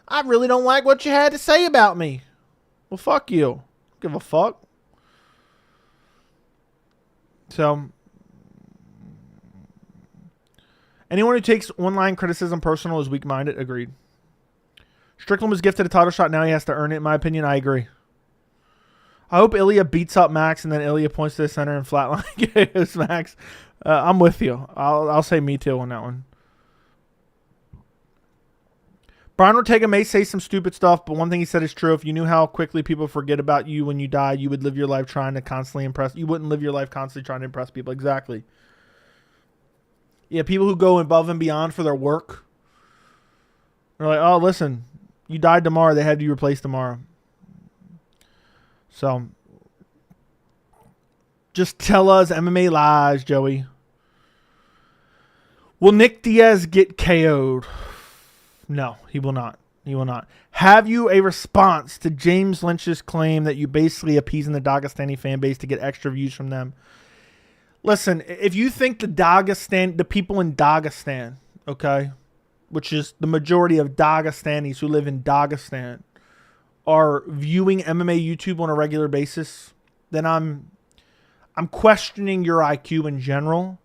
I really don't like what you had to say about me. Well, fuck you. Give a fuck. So, anyone who takes online criticism personal is weak-minded. Agreed. Strickland was gifted a title shot. Now he has to earn it. In my opinion, I agree. I hope Ilia beats up Max and then Ilia points to the center and flatline KOs Max. I'm with you. I'll say me too on that one. Brian Ortega may say some stupid stuff, but one thing he said is true. If you knew how quickly people forget about you when you die, you would live your life trying to constantly impress. You wouldn't live your life constantly trying to impress people. Exactly. Yeah, people who go above and beyond for their work. They're like, oh, listen, you died tomorrow. They had you replaced tomorrow. So, just tell us MMA lies, Joey. Will Nick Diaz get KO'd? No, he will not. He will not. Have you a response to James Lynch's claim that you basically appeasing the Dagestani fan base to get extra views from them? Listen, if you think the people in Dagestan, okay, which is the majority of Dagestanis who live in Dagestan, are viewing MMA YouTube on a regular basis, then I'm questioning your IQ in general.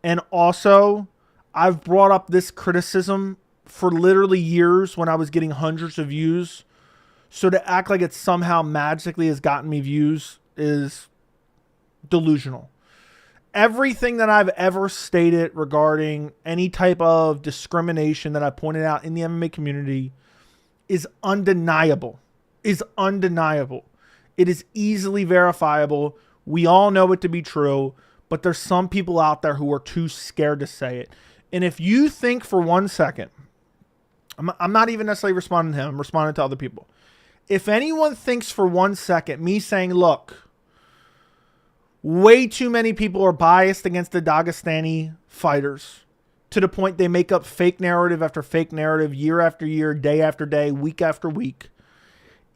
And also, I've brought up this criticism for literally years when I was getting hundreds of views. So to act like it somehow magically has gotten me views is delusional. Everything that I've ever stated regarding any type of discrimination that I pointed out in the MMA community is undeniable. Is undeniable. It is easily verifiable. We all know it to be true, but there's some people out there who are too scared to say it. And if you think for 1 second, I'm not even necessarily responding to him, I'm responding to other people. If anyone thinks for 1 second, me saying, look, way too many people are biased against the Dagestani fighters to the point they make up fake narrative after fake narrative, year after year, day after day, week after week.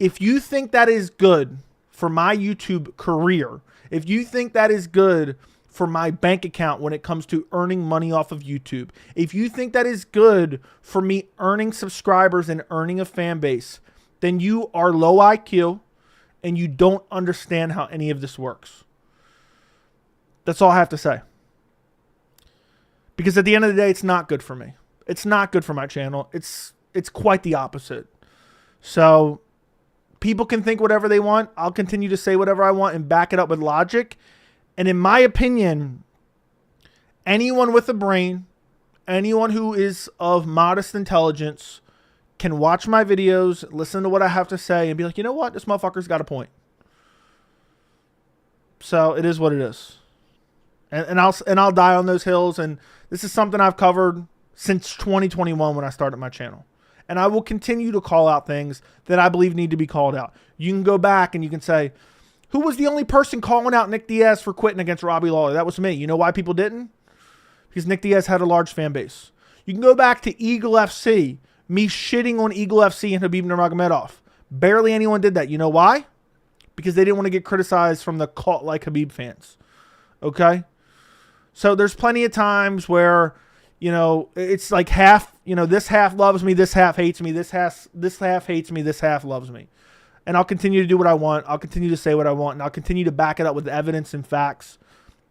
If you think that is good for my YouTube career, if you think that is good for my bank account when it comes to earning money off of YouTube, if you think that is good for me earning subscribers and earning a fan base, then you are low IQ and you don't understand how any of this works. That's all I have to say. Because at the end of the day, it's not good for me. It's not good for my channel. It's quite the opposite. So people can think whatever they want. I'll continue to say whatever I want and back it up with logic. And in my opinion, anyone with a brain, anyone who is of modest intelligence can watch my videos, listen to what I have to say, and be like, you know what? This motherfucker's got a point. So it is what it is. And I'll die on those hills. And this is something I've covered since 2021 when I started my channel. And I will continue to call out things that I believe need to be called out. You can go back and you can say, who was the only person calling out Nick Diaz for quitting against Robbie Lawler? That was me. You know why people didn't? Because Nick Diaz had a large fan base. You can go back to Eagle FC, me shitting on Eagle FC and Khabib Nurmagomedov. Barely anyone did that. You know why? Because they didn't want to get criticized from the cult-like Khabib fans. Okay? So there's plenty of times where, you know, it's like half this half loves me, this half hates me, this half hates me, this half loves me. And I'll continue to do what I want. I'll continue to say what I want, and I'll continue to back it up with evidence and facts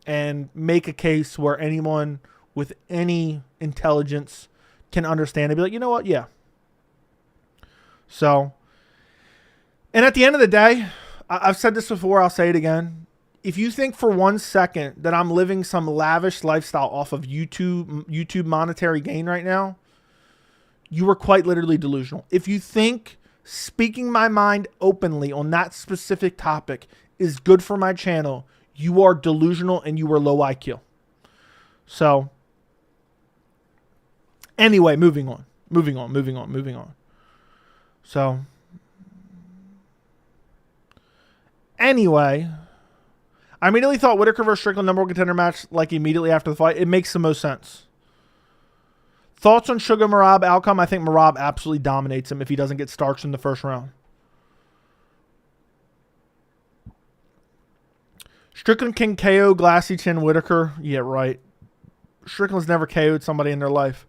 and make a case where anyone with any intelligence can understand and be like, you know what? Yeah. So, and at the end of the day, I've said this before, I'll say it again. If you think for 1 second that I'm living some lavish lifestyle off of YouTube monetary gain right now, you are quite literally delusional. If you think speaking my mind openly on that specific topic is good for my channel, you are delusional and you are low IQ. So, anyway, moving on. So, anyway, I immediately thought Whittaker versus Strickland number 1 contender match like immediately after the fight. It makes the most sense. Thoughts on Sugar Merab outcome? I think Merab absolutely dominates him if he doesn't get starched in the first round. Strickland can KO Glassy Chin Whittaker. Yeah, right. Strickland's never KO'd somebody in their life.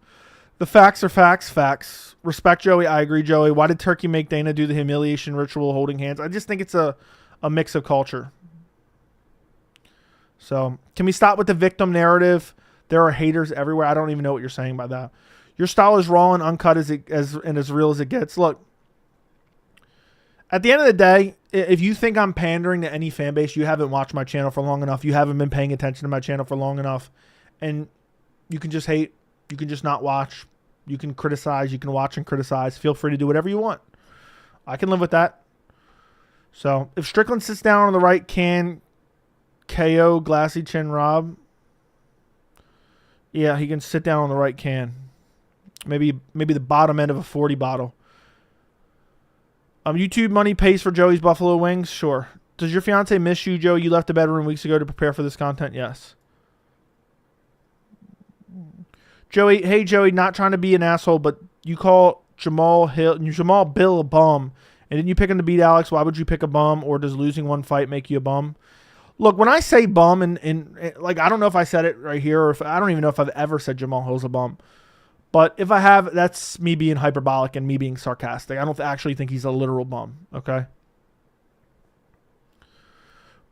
The facts are facts. Facts. Respect Joey. I agree, Joey. Why did Turkey make Dana do the humiliation ritual holding hands? I just think it's a mix of culture. So, can we stop with the victim narrative? There are haters everywhere. I don't even know what you're saying by that. Your style is raw and uncut and as real as it gets. Look, at the end of the day, if you think I'm pandering to any fan base, you haven't watched my channel for long enough. You haven't been paying attention to my channel for long enough. And you can just hate. You can just not watch. You can criticize. You can watch and criticize. Feel free to do whatever you want. I can live with that. So, if Strickland sits down on the right, can KO Glassy Chin Rob? Yeah, he can sit down on the right can. Maybe the bottom end of a 40 bottle. YouTube money pays for Joey's Buffalo Wings? Sure. Does your fiance miss you, Joey? You left the bedroom weeks ago to prepare for this content? Yes. Joey, hey Joey, not trying to be an asshole, but you call Jamal Bill a bum, and didn't you pick him to beat Alex? Why would you pick a bum, or does losing one fight make you a bum? Look, when I say bum, and like I don't know if I said it right here, or if I don't even know if I've ever said Jamal Hill's a bum. But if I have, that's me being hyperbolic and me being sarcastic. I don't actually think he's a literal bum, okay?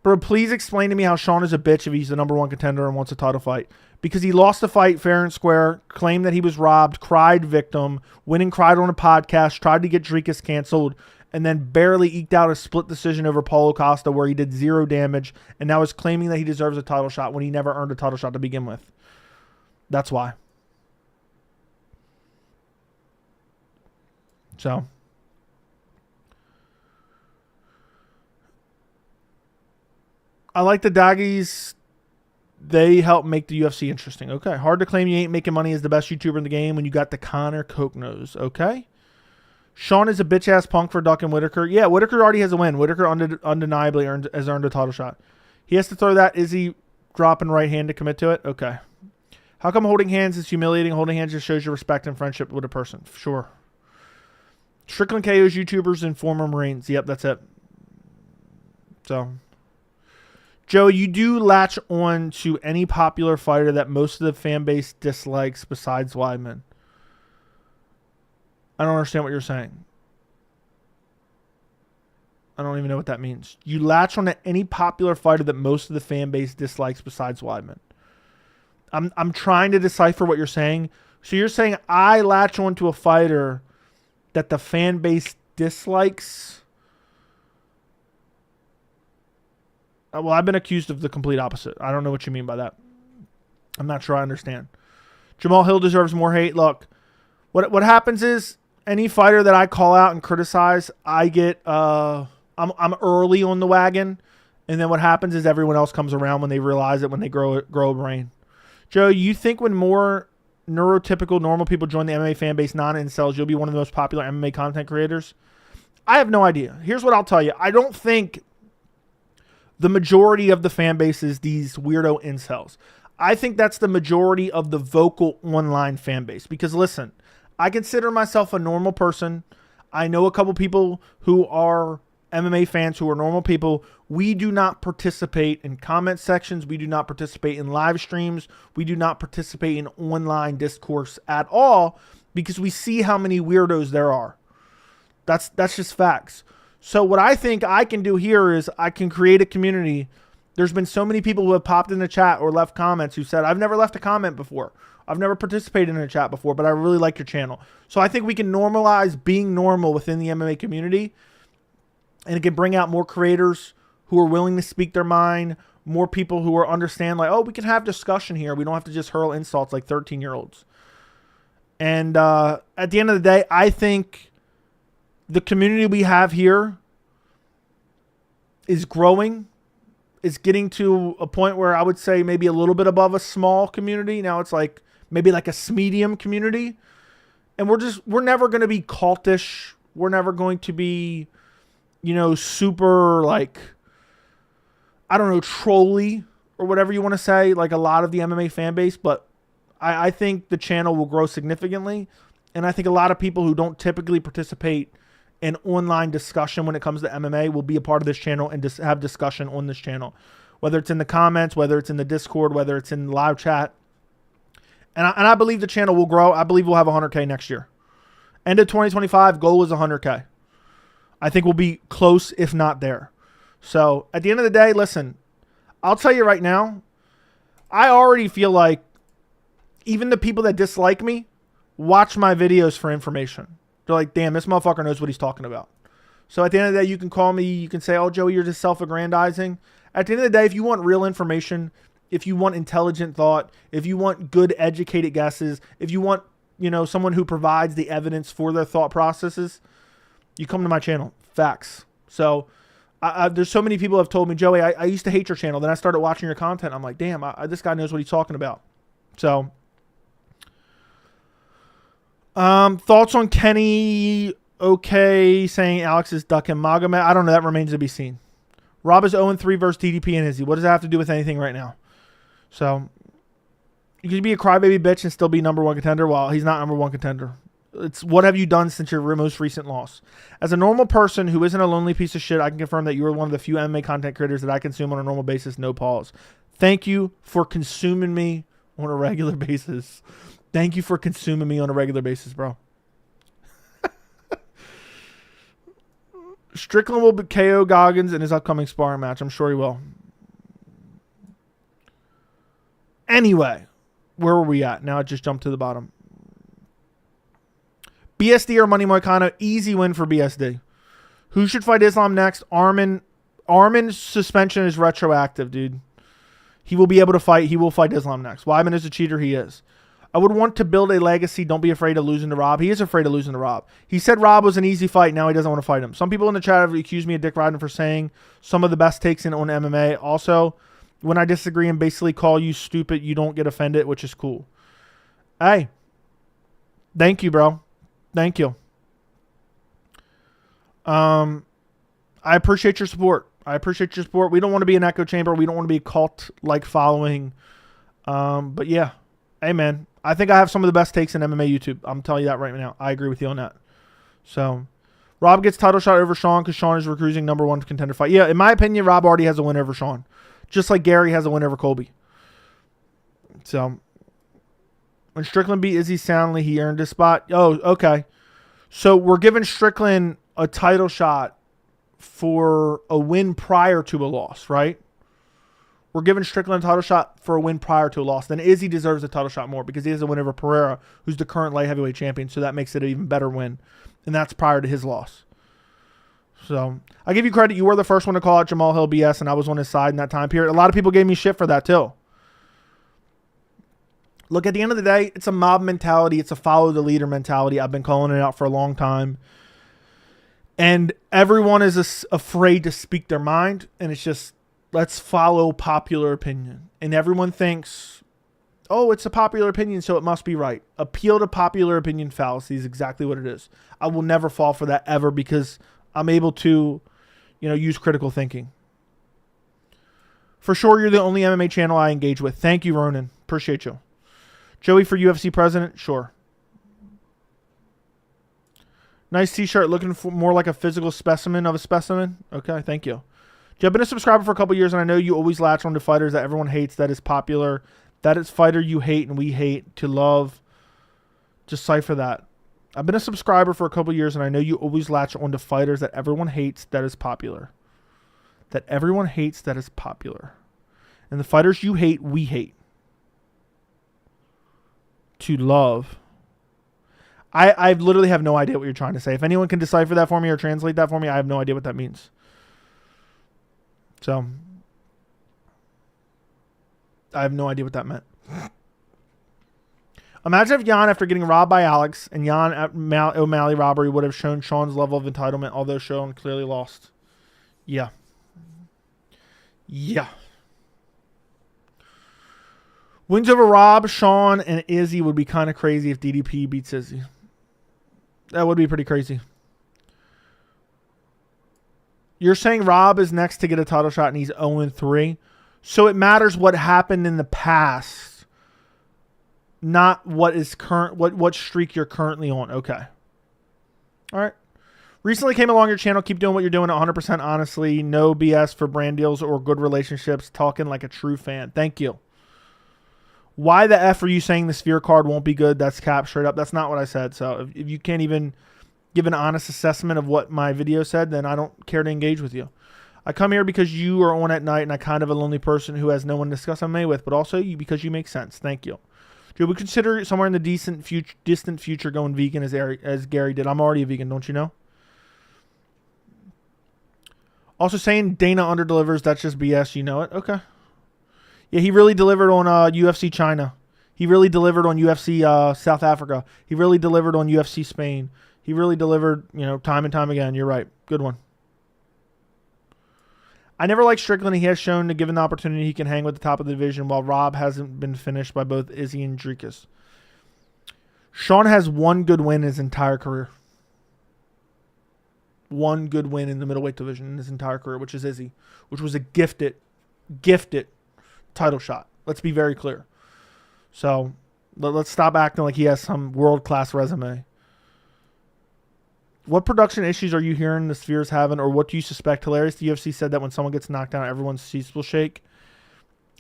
Bro, please explain to me how Sean is a bitch if he's the number 1 contender and wants a title fight. Because he lost the fight fair and square, claimed that he was robbed, cried victim, went and cried on a podcast, tried to get Dricus canceled, and then barely eked out a split decision over Paulo Costa where he did 0 damage, and now is claiming that he deserves a title shot when he never earned a title shot to begin with. That's why. So, I like the doggies. They help make the UFC interesting. Okay. Hard to claim you ain't making money as the best YouTuber in the game when you got the Connor Coke nose. Okay. Sean is a bitch-ass punk for ducking Whittaker. Yeah, Whittaker already has a win. Whittaker undeniably has earned a title shot. He has to throw that. Is he dropping right hand to commit to it? Okay. How come holding hands is humiliating? Holding hands just shows your respect and friendship with a person. Sure. Strickland KOs YouTubers and former Marines. Yep, that's it. So, Joe, you do latch on to any popular fighter that most of the fan base dislikes besides Weidman. I don't understand what you're saying. I don't even know what that means. You latch on to any popular fighter that most of the fan base dislikes besides Weidman. I'm trying to decipher what you're saying. So you're saying I latch on to a fighter that the fan base dislikes? Well, I've been accused of the complete opposite. I don't know what you mean by that. I'm not sure I understand. Jamal Hill deserves more hate. Look, what happens is any fighter that I call out and criticize, I get I'm early on the wagon, and then what happens is everyone else comes around when they realize it, when they grow a brain. Joe, you think when more neurotypical normal people join the MMA fan base, non-incels, you'll be one of the most popular MMA content creators? I have no idea. Here's what I'll tell you. I don't think the majority of the fan base is these weirdo incels. I think that's the majority of the vocal online fan base. Because listen, I consider myself a normal person. I know a couple people who are MMA fans who are normal people. We do not participate in comment sections. We do not participate in live streams. We do not participate in online discourse at all because we see how many weirdos there are. That's just facts. So what I think I can do here is I can create a community. There's been so many people who have popped in the chat or left comments who said, I've never left a comment before. I've never participated in a chat before, but I really like your channel. So I think we can normalize being normal within the MMA community, and it can bring out more creators who are willing to speak their mind, more people who are understand like, oh, we can have discussion here. We don't have to just hurl insults like 13-year-olds. And at the end of the day, I think the community we have here is growing. It's getting to a point where I would say maybe a little bit above a small community. Now it's like maybe like a medium community. And we're never going to be cultish. We're never going to be, super like, I don't know, trolly or whatever you want to say, like a lot of the MMA fan base. But I think the channel will grow significantly. And I think a lot of people who don't typically participate in online discussion when it comes to MMA will be a part of this channel and just have discussion on this channel, whether it's in the comments, whether it's in the Discord, whether it's in live chat. And I believe the channel will grow. I believe we'll have 100K next year. End of 2025, goal is 100K. I think we'll be close, if not there. So at the end of the day, listen, I'll tell you right now, I already feel like even the people that dislike me watch my videos for information. They're like, damn, this motherfucker knows what he's talking about. So at the end of the day, you can call me. You can say, oh, Joey, you're just self-aggrandizing. At the end of the day, if you want real information, if you want intelligent thought, if you want good educated guesses, if you want, someone who provides the evidence for their thought processes, you come to my channel. Facts. So there's so many people have told me, Joey, I used to hate your channel. Then I started watching your content. I'm like, damn, this guy knows what he's talking about. So thoughts on Kenny saying Alex is ducking Magomed? I don't know. That remains to be seen. Rob is 0-3 versus DDP and Izzy. What does that have to do with anything right now? So you can be a crybaby bitch and still be number one contender while he's not number one contender. It's what have you done since your most recent loss? As a normal person who isn't a lonely piece of shit, I can confirm that you are one of the few MMA content creators that I consume on a normal basis, no pause. Thank you for consuming me on a regular basis. Thank you for consuming me on a regular basis, bro. Strickland will KO Goggins in his upcoming sparring match. I'm sure he will. Anyway, where were we at? Now I just jumped to the bottom. BSD or Money Moicano? Easy win for BSD. Who should fight Islam next? Armin's suspension is retroactive, dude. He will be able to fight. He will fight Islam next. Wyman is a cheater. He is. I would want to build a legacy. Don't be afraid of losing to Rob. He is afraid of losing to Rob. He said Rob was an easy fight. Now he doesn't want to fight him. Some people in the chat have accused me of dick riding for saying some of the best takes on MMA. Also, when I disagree and basically call you stupid, you don't get offended, which is cool. Hey. Thank you, bro. Thank you. I appreciate your support. We don't want to be an echo chamber. We don't want to be a cult-like following. But yeah. Hey, man. I think I have some of the best takes in MMA YouTube. I'm telling you that right now. I agree with you on that. So, Rob gets title shot over Sean because Sean is recruiting number one contender fight. Yeah, in my opinion, Rob already has a win over Sean. Just like Gary has a win over Colby. So, when Strickland beat Izzy soundly, he earned his spot. Oh, okay. So, we're giving Strickland a title shot for a win prior to a loss, right? We're giving Strickland a title shot for a win prior to a loss. Then Izzy deserves a title shot more because he has a win over Pereira, who's the current light heavyweight champion. So that makes it an even better win. And that's prior to his loss. So I give you credit. You were the first one to call out Jamal Hill BS, and I was on his side in that time period. A lot of people gave me shit for that too. Look, at the end of the day, it's a mob mentality. It's a follow the leader mentality. I've been calling it out for a long time. And everyone is afraid to speak their mind. And it's just, let's follow popular opinion. And everyone thinks, oh, it's a popular opinion, so it must be right. Appeal to popular opinion fallacy is exactly what it is. I will never fall for that ever because I'm able to, use critical thinking. For sure, you're the only MMA channel I engage with. Thank you, Ronan. Appreciate you. Joey for UFC president? Sure. Nice t-shirt. Looking for more like a physical specimen of a specimen? Okay, thank you. I've been a subscriber for a couple years, and I know you always latch on to fighters that everyone hates, that is popular, that is fighter you hate and we hate, to love Decipher that. I've been a subscriber for a couple years, and I know you always latch onto fighters that everyone hates that is popular. That everyone hates that is popular. And the fighters you hate, we hate. To love. I literally have no idea what you're trying to say. If anyone can decipher that for me or translate that for me, I have no idea what that means. So, I have no idea what that meant. Imagine if Jan, after getting robbed by Alex, and Jan at O'Malley robbery would have shown Sean's level of entitlement, although Sean clearly lost. Yeah. Yeah. Wins over Rob, Sean, and Izzy would be kind of crazy if DDP beats Izzy. That would be pretty crazy. You're saying Rob is next to get a title shot and he's 0-3. So it matters what happened in the past, not what is current, what streak you're currently on. Okay. All right. Recently came along your channel. Keep doing what you're doing 100% honestly. No BS for brand deals or good relationships. Talking like a true fan. Thank you. Why the F are you saying the Sphere card won't be good? That's cap straight up. That's not what I said. So if you can't even give an honest assessment of what my video said, then I don't care to engage with you. I come here because you are on at night and I kind of a lonely person who has no one to discuss MMA with, but also you because you make sense. Thank you. Do we consider somewhere in the distant future going vegan as Gary did? I'm already a vegan, don't you know? Also saying Dana underdelivers, that's just BS. You know it? Okay. Yeah, he really delivered on UFC China. He really delivered on UFC South Africa. He really delivered on UFC Spain. He really delivered, time and time again. You're right. Good one. I never liked Strickland. He has shown that given the opportunity, he can hang with the top of the division, while Rob hasn't been finished by both Izzy and Dricus. Sean has one good win in his entire career. One good win in the middleweight division in his entire career, which is Izzy, which was a gifted title shot. Let's be very clear. So let's stop acting like he has some world-class resume. What production issues are you hearing the Spheres having, or what do you suspect? Hilarious. The UFC said that when someone gets knocked down, everyone's seats will shake.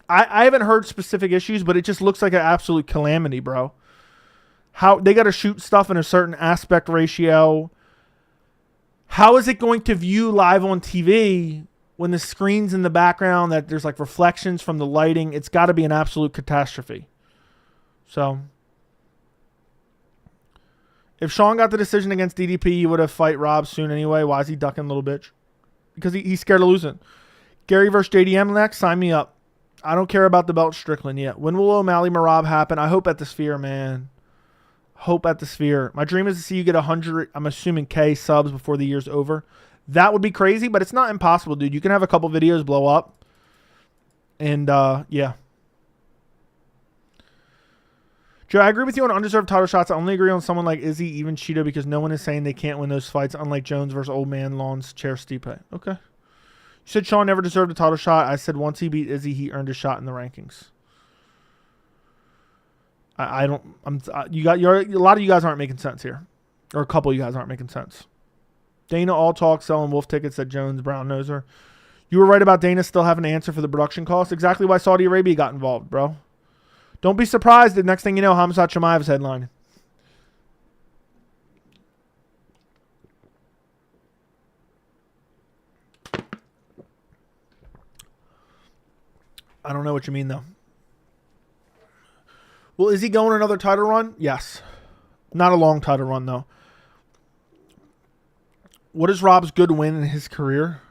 I haven't heard specific issues, but it just looks like an absolute calamity, bro. How they got to shoot stuff in a certain aspect ratio. How is it going to view live on TV when the screen's in the background, that there's like reflections from the lighting? It's got to be an absolute catastrophe. So, if Sean got the decision against DDP, he would have fight Rob soon anyway. Why is he ducking, little bitch? Because he's scared of losing. Gary versus JDM next? Sign me up. I don't care about the belt Strickland yet. When will O'Malley Merab happen? I hope at the Sphere, man. Hope at the Sphere. My dream is to see you get 100, I'm assuming, K subs before the year's over. That would be crazy, but it's not impossible, dude. You can have a couple videos blow up. And, yeah. Joe, I agree with you on undeserved title shots. I only agree on someone like Izzy, even Cheeto, because no one is saying they can't win those fights, unlike Jones versus Old Man Lawn's Chair Stipe. Okay. You said Sean never deserved a title shot. I said once he beat Izzy, he earned a shot in the rankings. A lot of you guys aren't making sense here. Or a couple of you guys aren't making sense. Dana all talk selling wolf tickets at Jones Brown Noser. You were right about Dana still having to answer for the production costs. Exactly why Saudi Arabia got involved, bro. Don't be surprised if next thing you know, Khamzat Chimaev's headline. I don't know what you mean, though. Well, is he going another title run? Yes. Not a long title run, though. What is Rob's good win in his career?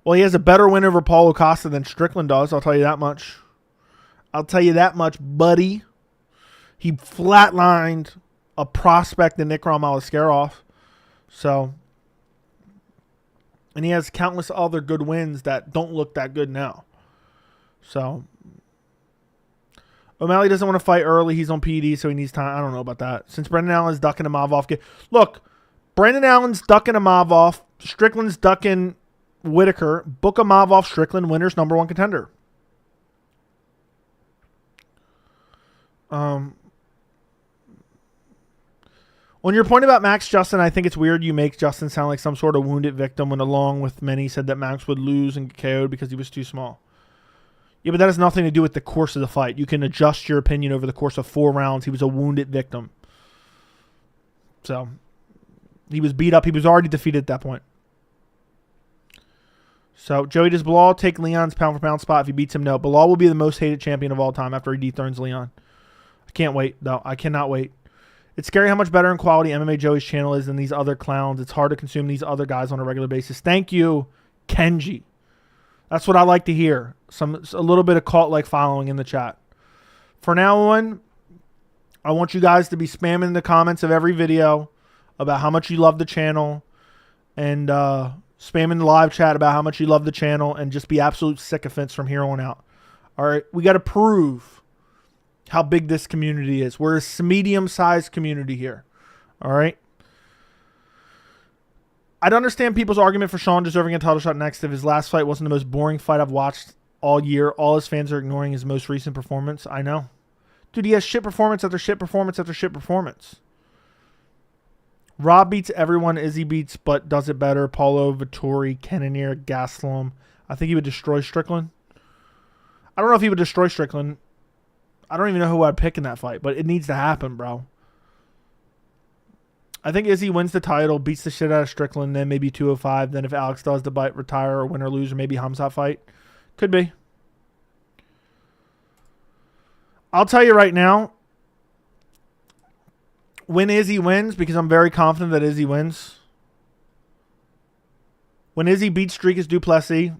Well, he has a better win over Paulo Costa than Strickland does. I'll tell you that much. I'll tell you that much, buddy. He flatlined a prospect in Nikram Aliskerov. So, and he has countless other good wins that don't look that good now. So, O'Malley doesn't want to fight early. He's on PD, so he needs time. I don't know about that. Since Brendan Allen's ducking Imavov. Look, Brendan Allen's ducking Imavov. Strickland's ducking Whitaker. Book Imavov, Strickland, winner's #1 contender. On your point about Max Justin, I think it's weird you make Justin sound like some sort of wounded victim when, along with many, said that Max would lose and get KO'd because he was too small. Yeah, but that has nothing to do with the course of the fight. You can adjust your opinion over the course of 4 rounds. He was a wounded victim. So, he was beat up. He was already defeated at that point. So, Joey, does Belal take Leon's pound-for-pound spot if he beats him? No. Belal will be the most hated champion of all time after he dethrones Leon. I can't wait, though. I cannot wait. It's scary how much better in quality MMA Joey's channel is than these other clowns. It's hard to consume these other guys on a regular basis. Thank you, Kenji. That's what I like to hear. A little bit of cult-like following in the chat. For now on, I want you guys to be spamming the comments of every video about how much you love the channel, and spamming the live chat about how much you love the channel, and just be absolute sycophants from here on out. All right, we got to prove how big this community is. We're a medium-sized community here. All right. I'd understand people's argument for Sean deserving a title shot next if his last fight wasn't the most boring fight I've watched all year. All his fans are ignoring his most recent performance. I know. Dude, he has shit performance after shit performance after shit performance. Rob beats everyone Izzy beats, but does it better. Paulo, Vittori, Cannonier, Gastelum. I think he would destroy Strickland. I don't know if he would destroy Strickland. I don't even know who I'd pick in that fight, but it needs to happen, bro. I think Izzy wins the title, beats the shit out of Strickland, then maybe 205. Then if Alex does the bite, retire or win or lose, or maybe Khamzat fight. Could be. I'll tell you right now, when Izzy wins, because I'm very confident that Izzy wins, when Izzy beats Dricus du Plessis,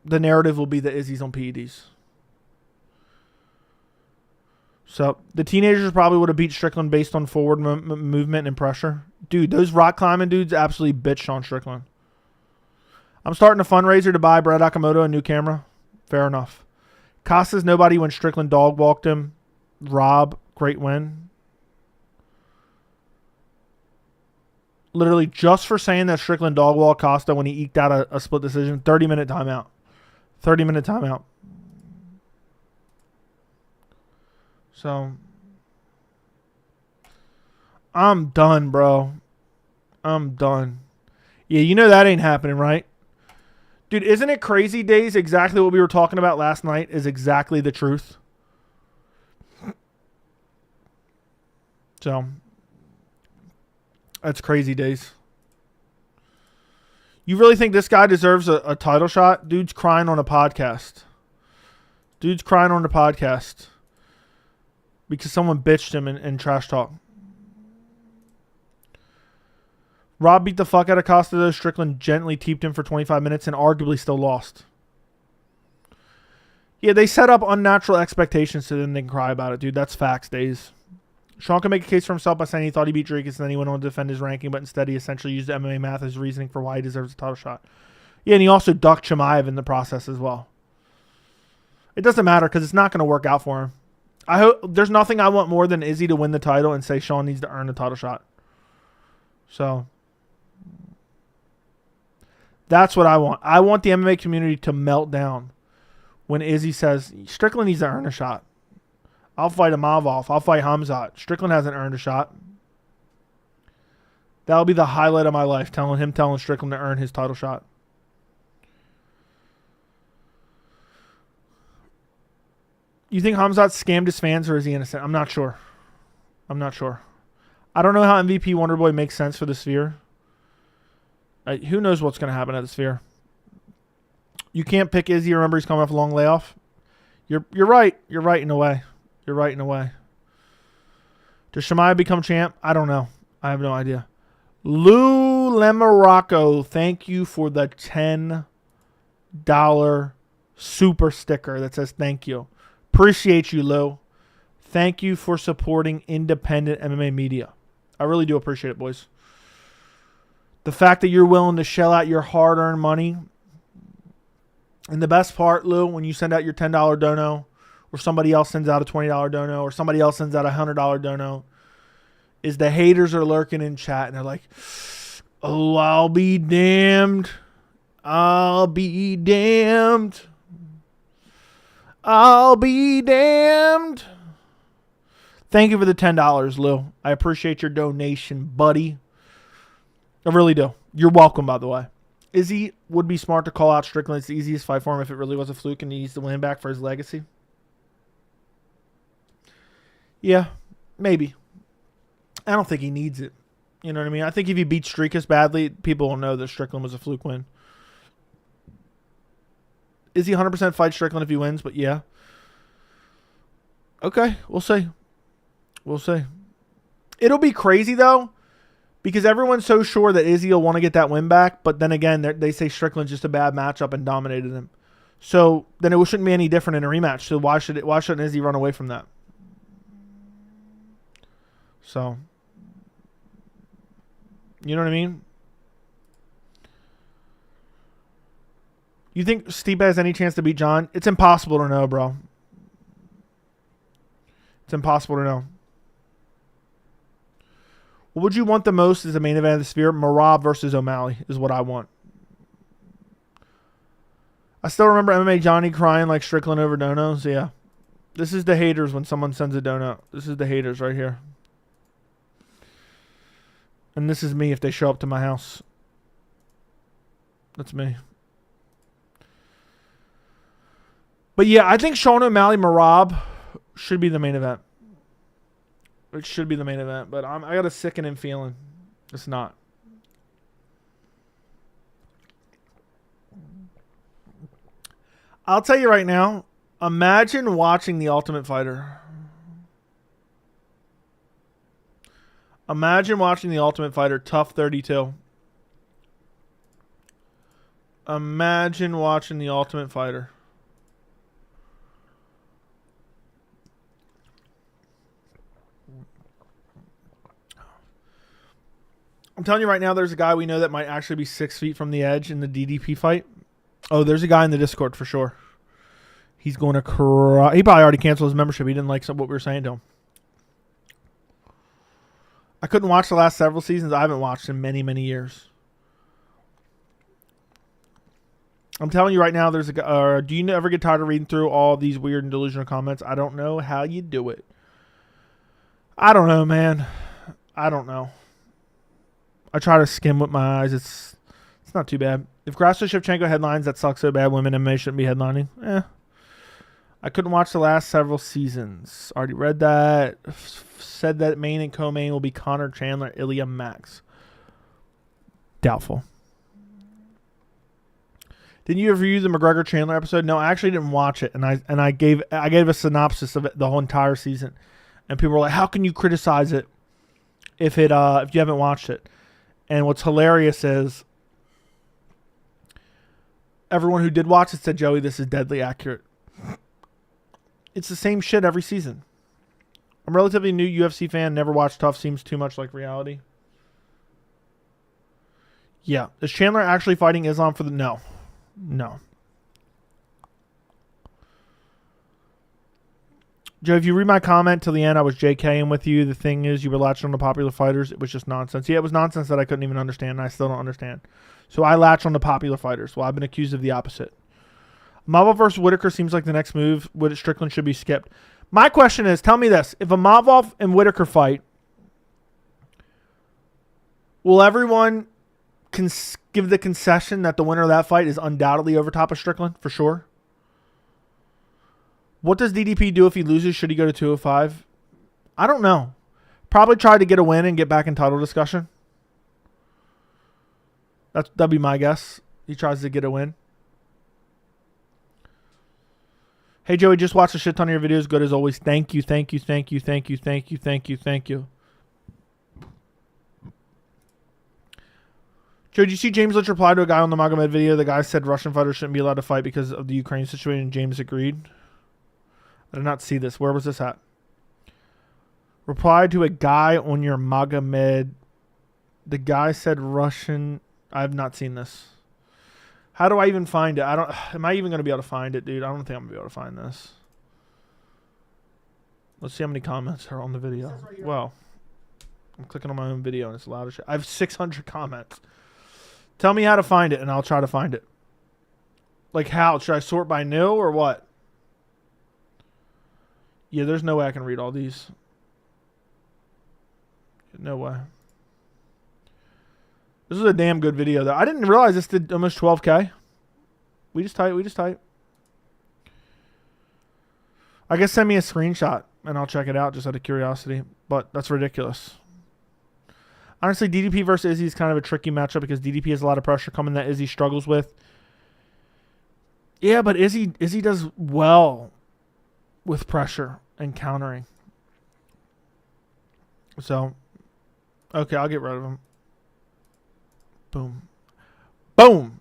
the narrative will be that Izzy's on PEDs. So, the teenagers probably would have beat Strickland based on forward movement and pressure. Dude, those rock climbing dudes absolutely bitched Sean Strickland. I'm starting a fundraiser to buy Brad Akamoto a new camera. Fair enough. Costa's nobody when Strickland dog walked him. Rob, great win. Literally, just for saying that Strickland dog walked Costa when he eked out a split decision, 30-minute timeout. 30-minute timeout. So, I'm done, bro. I'm done. Yeah, you know that ain't happening, right? Dude, isn't it crazy, Days? Exactly what we were talking about last night is exactly the truth. So, that's crazy, Days. You really think this guy deserves a title shot? Dude's crying on a podcast. Dude's crying on the podcast. Because someone bitched him in trash talk. Rob beat the fuck out of Costa, though. Strickland gently teeped him for 25 minutes and arguably still lost. Yeah, they set up unnatural expectations so then they can cry about it, dude. That's facts, Days. Sean can make a case for himself by saying he thought he beat Dricus and then he went on to defend his ranking, but instead he essentially used MMA math as reasoning for why he deserves a title shot. Yeah, and he also ducked Chimaev in the process as well. It doesn't matter because it's not going to work out for him. I hope there's nothing I want more than Izzy to win the title and say Sean needs to earn a title shot. So that's what I want. I want the MMA community to melt down when Izzy says Strickland needs to earn a shot. I'll fight Imavov. I'll fight Khamzat. Strickland hasn't earned a shot. That'll be the highlight of my life, telling Strickland to earn his title shot. You think Khamzat scammed his fans or is he innocent? I'm not sure. I'm not sure. I don't know how MVP Wonderboy makes sense for the Sphere. Who knows what's going to happen at the Sphere? You can't pick Izzy. Remember, he's coming off a long layoff. You're right. You're right in a way. You're right in a way. Does Chimaev become champ? I don't know. I have no idea. Lou Lemorocco, thank you for the $10 super sticker that says thank you. Appreciate you, Lou. Thank you for supporting independent MMA media. I really do appreciate it, boys. The fact that you're willing to shell out your hard-earned money. And the best part, Lou, when you send out your $10 dono, or somebody else sends out a $20 dono, or somebody else sends out a $100 dono, is the haters are lurking in chat, and they're like, oh, I'll be damned. I'll be damned. I'll be damned. Thank you for the $10, Lou. I appreciate your donation, buddy. I really do. You're welcome, by the way. Izzy would be smart to call out Strickland. It's the easiest fight for him if it really was a fluke and he needs to win back for his legacy. Yeah, maybe. I don't think he needs it. You know what I mean? I think if he beats Strickland badly, people will know that Strickland was a fluke win. Is he 100% fight Strickland if he wins? But yeah. Okay, we'll see. We'll see. It'll be crazy, though, because everyone's so sure that Izzy will want to get that win back. But then again, they say Strickland's just a bad matchup and dominated him. So then it shouldn't be any different in a rematch. So why shouldn't Izzy run away from that? So, you know what I mean? You think Stipe has any chance to beat John? It's impossible to know, bro. It's impossible to know. What would you want the most as the main event of the Sphere? Merab versus O'Malley is what I want. I still remember MMA Johnny crying like Strickland over donuts. Yeah. This is the haters when someone sends a donut. This is the haters right here. And this is me if they show up to my house. That's me. But yeah, I think Sean O'Malley Merab should be the main event. It should be the main event, but I got a sickening feeling it's not. I'll tell you right now, imagine watching The Ultimate Fighter. Imagine watching The Ultimate Fighter Tough 32. Imagine watching The Ultimate Fighter. I'm telling you right now, there's a guy we know that might actually be 6 feet from the edge in the DDP fight. Oh, there's a guy in the Discord for sure. He's going to cry. He probably already canceled his membership. He didn't like what we were saying to him. I couldn't watch the last several seasons. I haven't watched in many, many years. I'm telling you right now, there's a guy. Do you ever get tired of reading through all these weird and delusional comments? I don't know how you do it. I don't know, man. I don't know. I try to skim with my eyes. It's not too bad. If Grasso Shevchenko headlines, that sucks so bad. Women MMA shouldn't be headlining. I couldn't watch the last several seasons. Already read that. Said that main and co-main will be Connor Chandler, Ilia Max. Doubtful. Didn't you review the McGregor Chandler episode? No, I actually didn't watch it, and I gave a synopsis of it the whole entire season, and people were like, "How can you criticize it if you haven't watched it?" And what's hilarious is everyone who did watch it said, "Joey, this is deadly accurate." It's the same shit every season. I'm a relatively new UFC fan. Never watched Tough. Seems too much like reality. Yeah. Is Chandler actually fighting Islam for the... No. Joe, if you read my comment till the end, I was JKing with you. The thing is, you were latching on the popular fighters. It was just nonsense. Yeah, it was nonsense that I couldn't even understand, and I still don't understand. So I latch on the popular fighters. Well, I've been accused of the opposite. Mavov versus Whitaker seems like the next move. Strickland should be skipped. My question is, tell me this. If a Mavov and Whitaker fight, will everyone give the concession that the winner of that fight is undoubtedly over top of Strickland, for sure? What does DDP do if he loses? Should he go to 205? I don't know. Probably try to get a win and get back in title discussion. That'd be my guess. He tries to get a win. Hey, Joey, just watched a shit ton of your videos. Good as always. Thank you. Joe, did you see James Litch reply to a guy on the Magomed video? The guy said Russian fighters shouldn't be allowed to fight because of the Ukraine situation. James agreed. I did not see this. Where was this at? Reply to a guy on your Magomed. The guy said Russian. I have not seen this. How do I even find it? Am I even going to be able to find it, dude? I don't think I'm going to be able to find this. Let's see how many comments are on the video. Right, well, I'm clicking on my own video and it's loud as shit. I have 600 comments. Tell me how to find it and I'll try to find it. Like how? Should I sort by new or what? Yeah, there's no way I can read all these. No way. This is a damn good video, though. I didn't realize this did almost 12K. We just tight. I guess send me a screenshot, and I'll check it out just out of curiosity. But that's ridiculous. Honestly, DDP versus Izzy is kind of a tricky matchup because DDP has a lot of pressure coming that Izzy struggles with. Yeah, but Izzy does well with pressure and countering. So, okay, I'll get rid of him. Boom. Boom!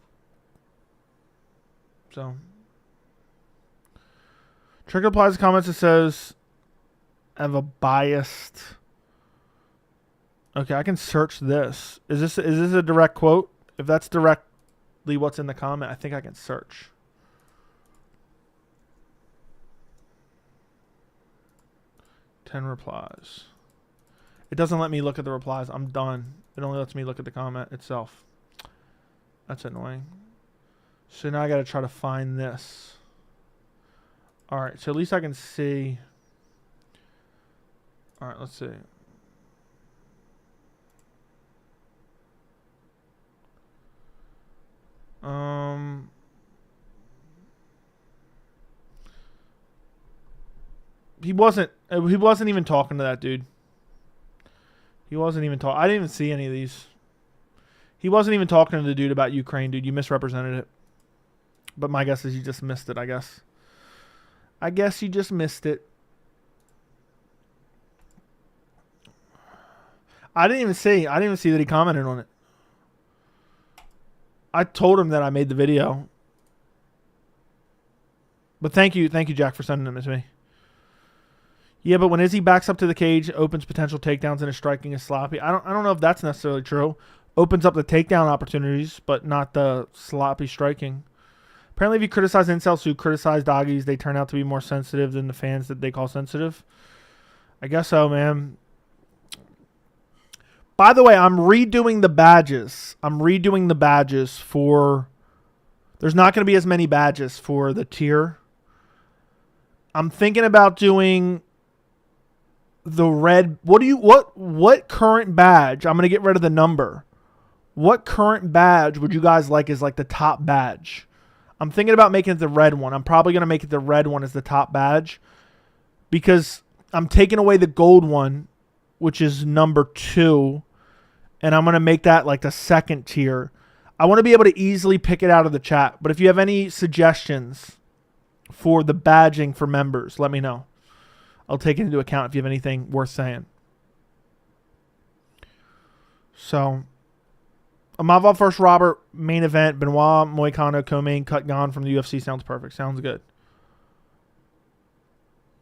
So, Trigger applies comments that says, I have a biased... Okay, I can search this. Is this a direct quote? If that's directly what's in the comment, I think I can search. Ten replies. It doesn't let me look at the replies. I'm done. It only lets me look at the comment itself. That's annoying. So now I got to try to find this. All right, so at least I can see. All right, let's see. He wasn't even talking to that dude. He wasn't even talking. I didn't even see any of these. He wasn't even talking to the dude about Ukraine, dude. You misrepresented it. But my guess is you just missed it, I guess. I guess you just missed it. I didn't even see that he commented on it. I told him that I made the video. But thank you, Jack, for sending them to me. Yeah, but when Izzy backs up to the cage, opens potential takedowns and his striking is sloppy. I don't know if that's necessarily true. Opens up the takedown opportunities, but not the sloppy striking. Apparently, if you criticize incels who criticize doggies, they turn out to be more sensitive than the fans that they call sensitive. I guess so, man. By the way, I'm redoing the badges. For... There's not going to be as many badges for the tier. I'm thinking about doing the red... What current badge? I'm going to get rid of the number. What current badge would you guys like as like the top badge? I'm thinking about making it the red one. I'm probably going to make it the red one as the top badge. Because I'm taking away the gold one, which is number 2. And I'm going to make that like the second tier. I want to be able to easily pick it out of the chat. But if you have any suggestions for the badging for members, let me know. I'll take it into account if you have anything worth saying. So, Amavov versus Robert, main event. Benoit, Moicano, co-main, cut gone from the UFC. Sounds perfect. Sounds good.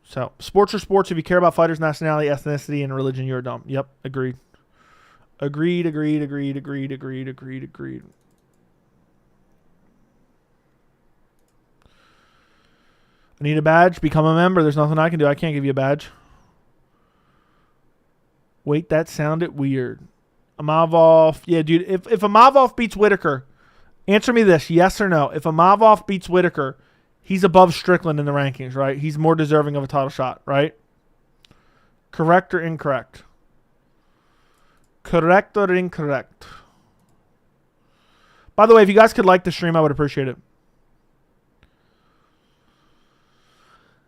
So, sports are sports. If you care about fighters' nationality, ethnicity, and religion, you're dumb. Yep, agreed. Agreed. I need a badge. Become a member. There's nothing I can do. I can't give you a badge. Wait, that sounded weird. Amavov. Yeah, dude. If Amavov beats Whitaker, answer me this. Yes or no? If Amavov beats Whitaker, he's above Strickland in the rankings, right? He's more deserving of a title shot, right? Correct or incorrect? Correct or incorrect? By the way, if you guys could like the stream, I would appreciate it.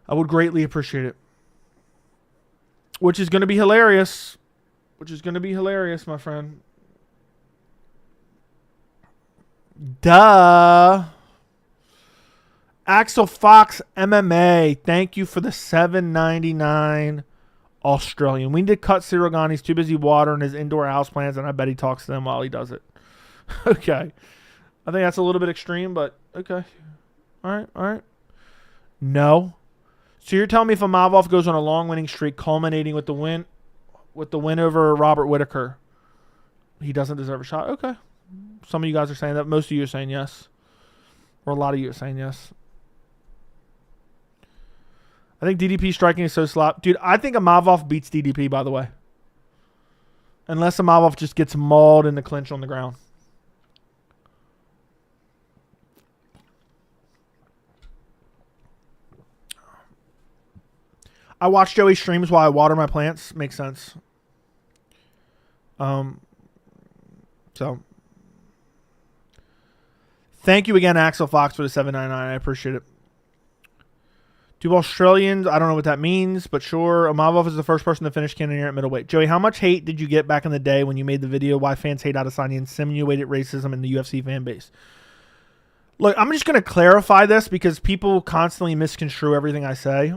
I would greatly appreciate it. Which is going to be hilarious. My friend. Duh. Axel Fox MMA. Thank you for the $7.99 Australian. We need to cut Cyril Gane. He's too busy watering his indoor houseplants, and I bet he talks to them while he does it. Okay. I think that's a little bit extreme, but okay. All right. No. So you're telling me if Amavov goes on a long winning streak, culminating with the win over Robert Whitaker, he doesn't deserve a shot? Okay. Some of you guys are saying that. Most of you are saying yes. Or a lot of you are saying yes. I think DDP striking is so slop. Dude, I think Amavov beats DDP, by the way. Unless Amavov just gets mauled in the clinch on the ground. I watch Joey streams while I water my plants. Makes sense. So, Thank you again, Axel Fox, for the $7.99. I appreciate it. Two Australians, I don't know what that means, but sure. Omavov is the first person to finish Cannonier at middleweight. Joey, how much hate did you get back in the day when you made the video why fans hate Adesanya and simulated racism in the UFC fan base? Look, I'm just going to clarify this because people constantly misconstrue everything I say.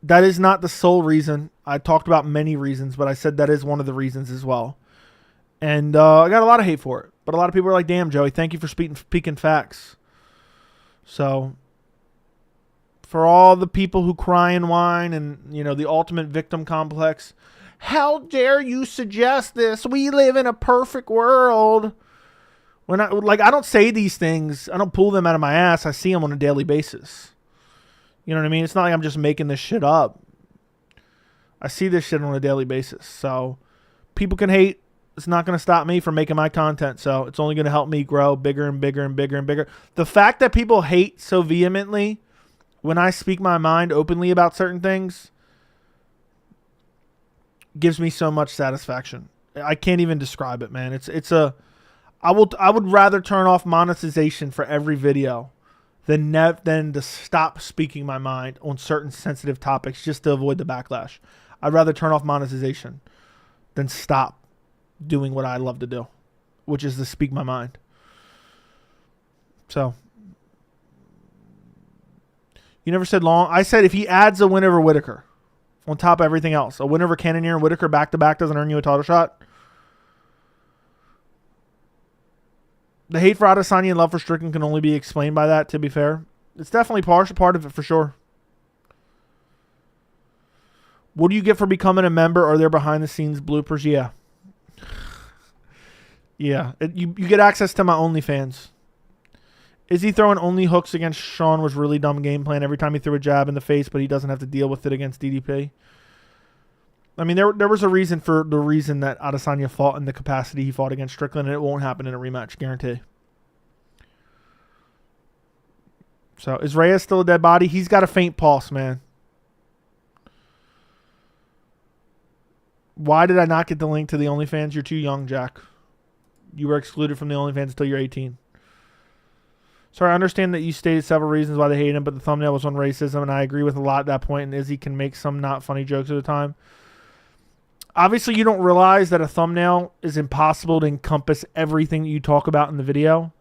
That is not the sole reason. I talked about many reasons, but I said that is one of the reasons as well. And I got a lot of hate for it. But a lot of people are like, damn, Joey, thank you for speaking facts. So, for all the people who cry and whine and, you know, the ultimate victim complex, how dare you suggest this? We live in a perfect world. When I don't say these things. I don't pull them out of my ass. I see them on a daily basis. You know what I mean? It's not like I'm just making this shit up. I see this shit on a daily basis. So people can hate. It's not going to stop me from making my content. So it's only going to help me grow bigger and bigger and bigger and bigger. The fact that people hate so vehemently when I speak my mind openly about certain things gives me so much satisfaction. I can't even describe it, man. I would rather turn off monetization for every video than to stop speaking my mind on certain sensitive topics just to avoid the backlash. I'd rather turn off monetization than stop doing what I love to do, which is to speak my mind. So, you never said long. I said if he adds a win over Whitaker on top of everything else, a win over Cannonier and Whitaker back-to-back doesn't earn you a title shot. The hate for Adesanya and love for Strickland can only be explained by that, to be fair. It's definitely part of it for sure. What do you get for becoming a member? Are there behind-the-scenes bloopers? Yeah. Yeah. You get access to my OnlyFans. Is he throwing only hooks against Sean was really dumb game plan every time he threw a jab in the face, but he doesn't have to deal with it against DDP? I mean, there was a reason for the reason that Adesanya fought in the capacity he fought against Strickland, and it won't happen in a rematch, guarantee. So, is Reyes still a dead body? He's got a faint pulse, man. Why did I not get the link to the OnlyFans? You're too young, Jack. You were excluded from the OnlyFans until you're 18. Sorry, I understand that you stated several reasons why they hate him, but the thumbnail was on racism, and I agree with a lot at that point, and Izzy can make some not funny jokes at a time. Obviously, you don't realize that a thumbnail is impossible to encompass everything that you talk about in the video.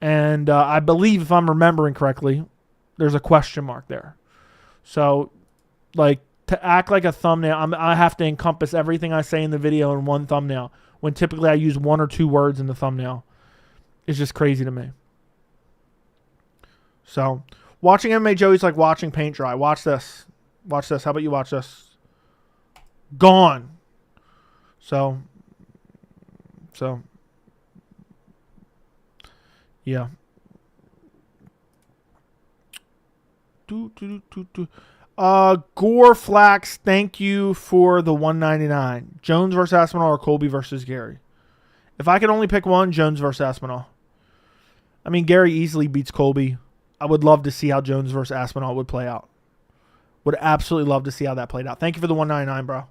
And I believe, if I'm remembering correctly, there's a question mark there. So, like, to act like a thumbnail, I have to encompass everything I say in the video in one thumbnail, when typically I use one or two words in the thumbnail. It's just crazy to me. So, watching MMA Joey's like watching paint dry. Watch this. Watch this. How about you watch this? Gone. So, yeah. Gore Flax, thank you for the $1.99. Jones versus Aspinall or Colby versus Gary? If I could only pick one, Jones versus Aspinall. I mean, Gary easily beats Colby. I would love to see how Jones versus Aspinall would play out. Would absolutely love to see how that played out. Thank you for the $1.99, bro.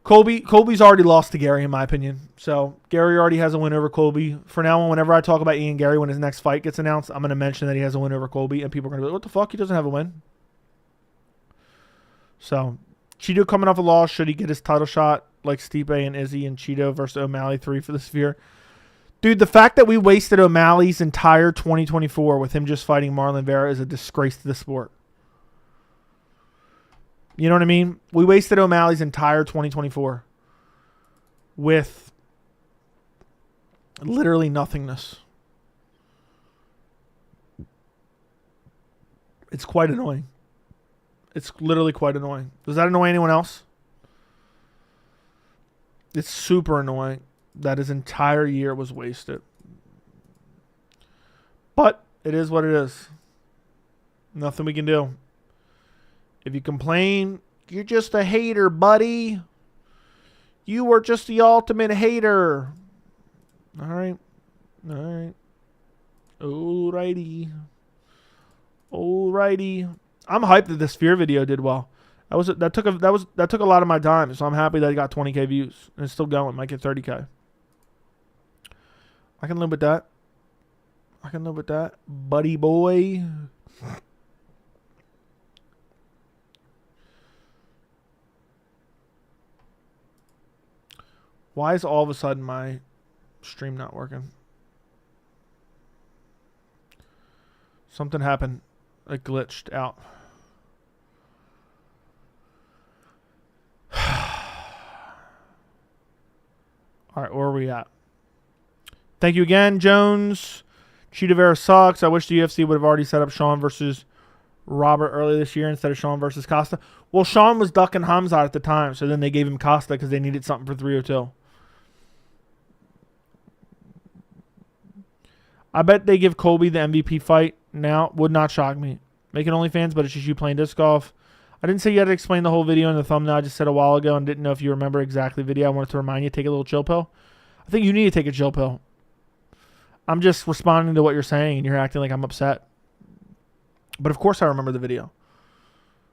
Colby's already lost to Gary, in my opinion. So, Gary already has a win over Colby. For now on, whenever I talk about Ian Gary, when his next fight gets announced, I'm going to mention that he has a win over Colby, and people are going to be like, what the fuck? He doesn't have a win. So, Cheeto coming off a loss. Should he get his title shot like Stipe and Izzy and Cheeto versus O'Malley 3 for the Sphere? Dude, the fact that we wasted O'Malley's entire 2024 with him just fighting Marlon Vera is a disgrace to the sport. You know what I mean? We wasted O'Malley's entire 2024 with literally nothingness. It's quite annoying. It's literally quite annoying. Does that annoy anyone else? It's super annoying that his entire year was wasted. But it is what it is. Nothing we can do. If you complain, you're just a hater, buddy. You were just the ultimate hater. All right. All right. Alrighty. Alrighty. I'm hyped that the Sphere video did well. That took a lot of my time, so I'm happy that it got 20K views. And it's still going. Might get 30K. I can live with that. I can live with that. Buddy boy. Why is all of a sudden my stream not working? Something happened. It glitched out. All right, where are we at? Thank you again, Jones. Cheetah Vera sucks. I wish the UFC would have already set up Sean versus Robert earlier this year instead of Sean versus Costa. Well, Sean was ducking Khamzat at the time, so then they gave him Costa because they needed something for 302. I bet they give Colby the MVP fight now. Would not shock me. Making OnlyFans, but it's just you playing disc golf. I didn't say you had to explain the whole video in the thumbnail. I just said a while ago and didn't know if you remember exactly the video. I wanted to remind you, take a little chill pill. I think you need to take a chill pill. I'm just responding to what you're saying, and you're acting like I'm upset. But of course I remember the video.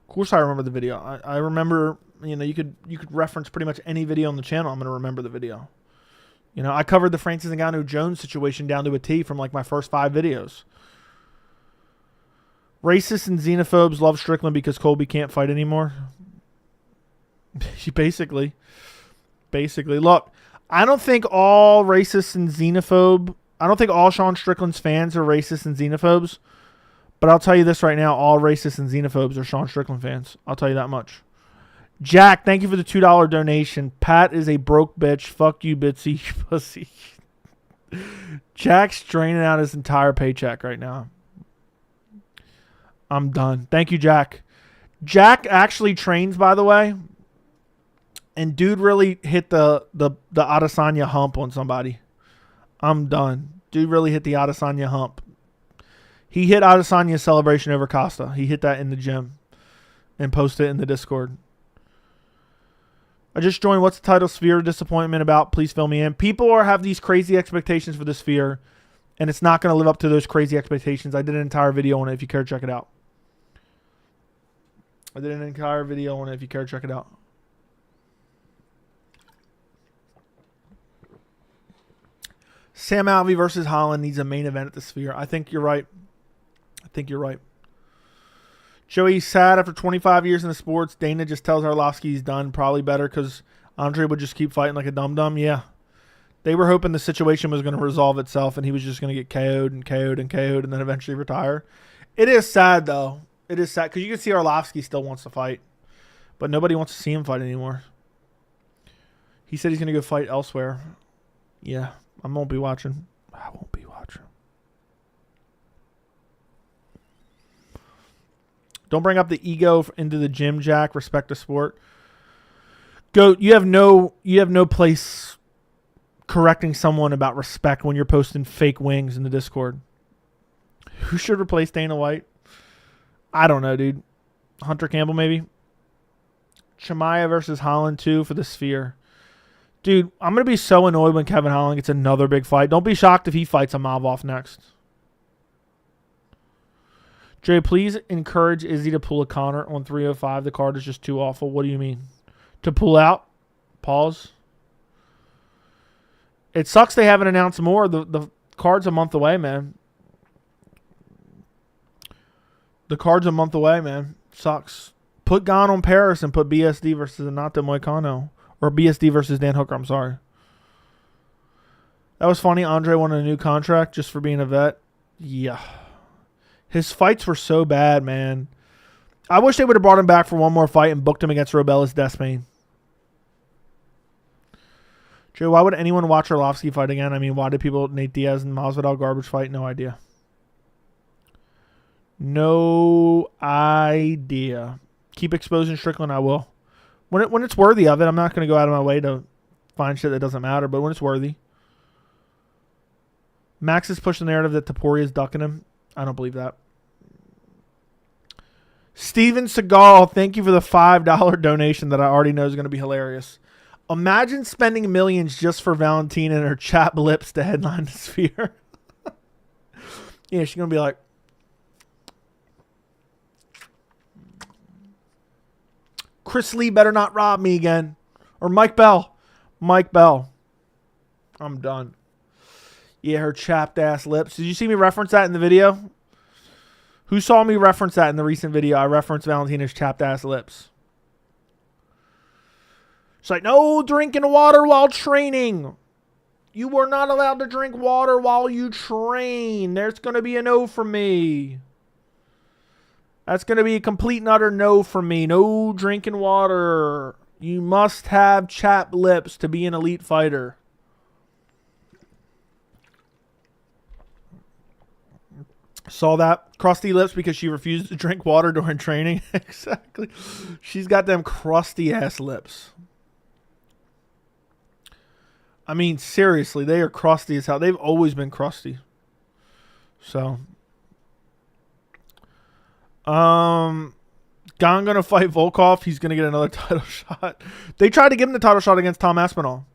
Of course I remember the video. I remember, you know, you could reference pretty much any video on the channel. I'm going to remember the video. You know, I covered the Francis Ngannou-Jones situation down to a T from like my first 5 videos. Racists and xenophobes love Strickland because Colby can't fight anymore. Basically. Look, I don't think all racists and xenophobe... I don't think all Sean Strickland's fans are racist and xenophobes. But I'll tell you this right now. All racists and xenophobes are Sean Strickland fans. I'll tell you that much. Jack, thank you for the $2 donation. Pat is a broke bitch. Fuck you, Bitsy, you pussy. Jack's draining out his entire paycheck right now. I'm done. Thank you, Jack. Jack actually trains, by the way. And dude really hit the Adesanya hump on somebody. I'm done. Dude really hit the Adesanya hump. He hit Adesanya's celebration over Costa. He hit that in the gym and posted it in the Discord. I just joined. What's the title? Sphere of Disappointment about? Please fill me in. People have these crazy expectations for the Sphere, and it's not going to live up to those crazy expectations. I did an entire video on it if you care to check it out. Sam Alvey versus Holland needs a main event at the Sphere. I think you're right. Joey's sad after 25 years in the sports. Dana just tells Arlovsky he's done. Probably better because Andre would just keep fighting like a dum-dum. Yeah. They were hoping the situation was going to resolve itself and he was just going to get KO'd and then eventually retire. It is sad, though. It is sad because you can see Arlovsky still wants to fight. But nobody wants to see him fight anymore. He said he's going to go fight elsewhere. Yeah. I won't be watching. Don't bring up the ego into the gym, Jack. Respect the sport. Goat, you have no place correcting someone about respect when you're posting fake wings in the Discord. Who should replace Dana White? I don't know, dude. Hunter Campbell, maybe. Chimaev versus Holland 2 for the Sphere. Dude, I'm going to be so annoyed when Kevin Holland gets another big fight. Don't be shocked if he fights Imavov next. Jay, please encourage Izzy to pull a Connor on 305. The card is just too awful. What do you mean? To pull out? Pause. It sucks they haven't announced more. The card's a month away, man. The card's a month away, man. Sucks. Put Gon on Paris and put BSD versus Anato Moicano. Or BSD versus Dan Hooker, I'm sorry. That was funny. Andre wanted a new contract just for being a vet. Yeah. His fights were so bad, man. I wish they would have brought him back for one more fight and booked him against Robelis Despain. Joe, why would anyone watch Arlovsky fight again? I mean, why did people Nate Diaz and Masvidal garbage fight? No idea. No idea. Keep exposing Strickland, I will. When it's worthy of it, I'm not going to go out of my way to find shit that doesn't matter, but when it's worthy. Max is pushing the narrative that Topuria is ducking him. I don't believe that. Steven Seagal, thank you for the $5 donation that I already know is going to be hilarious. Imagine spending millions just for Valentina and her chap lips to headline the Sphere. Yeah, she's going to be like, Chris Lee better not rob me again. Or Mike Bell. I'm done. Yeah, her chapped ass lips. Did you see me reference that in the video? Who saw me reference that in the recent video? I referenced Valentina's chapped ass lips. It's like, no drinking water while training. You are not allowed to drink water while you train. There's going to be a no from me. That's going to be a complete and utter no from me. No drinking water. You must have chapped lips to be an elite fighter. Saw that. Crusty lips because she refused to drink water during training. Exactly. She's got them crusty ass lips. I mean, seriously, they are crusty as hell. They've always been crusty. So, Gon gonna fight Volkov. He's gonna get another title shot. They tried to give him the title shot against Tom Aspinall.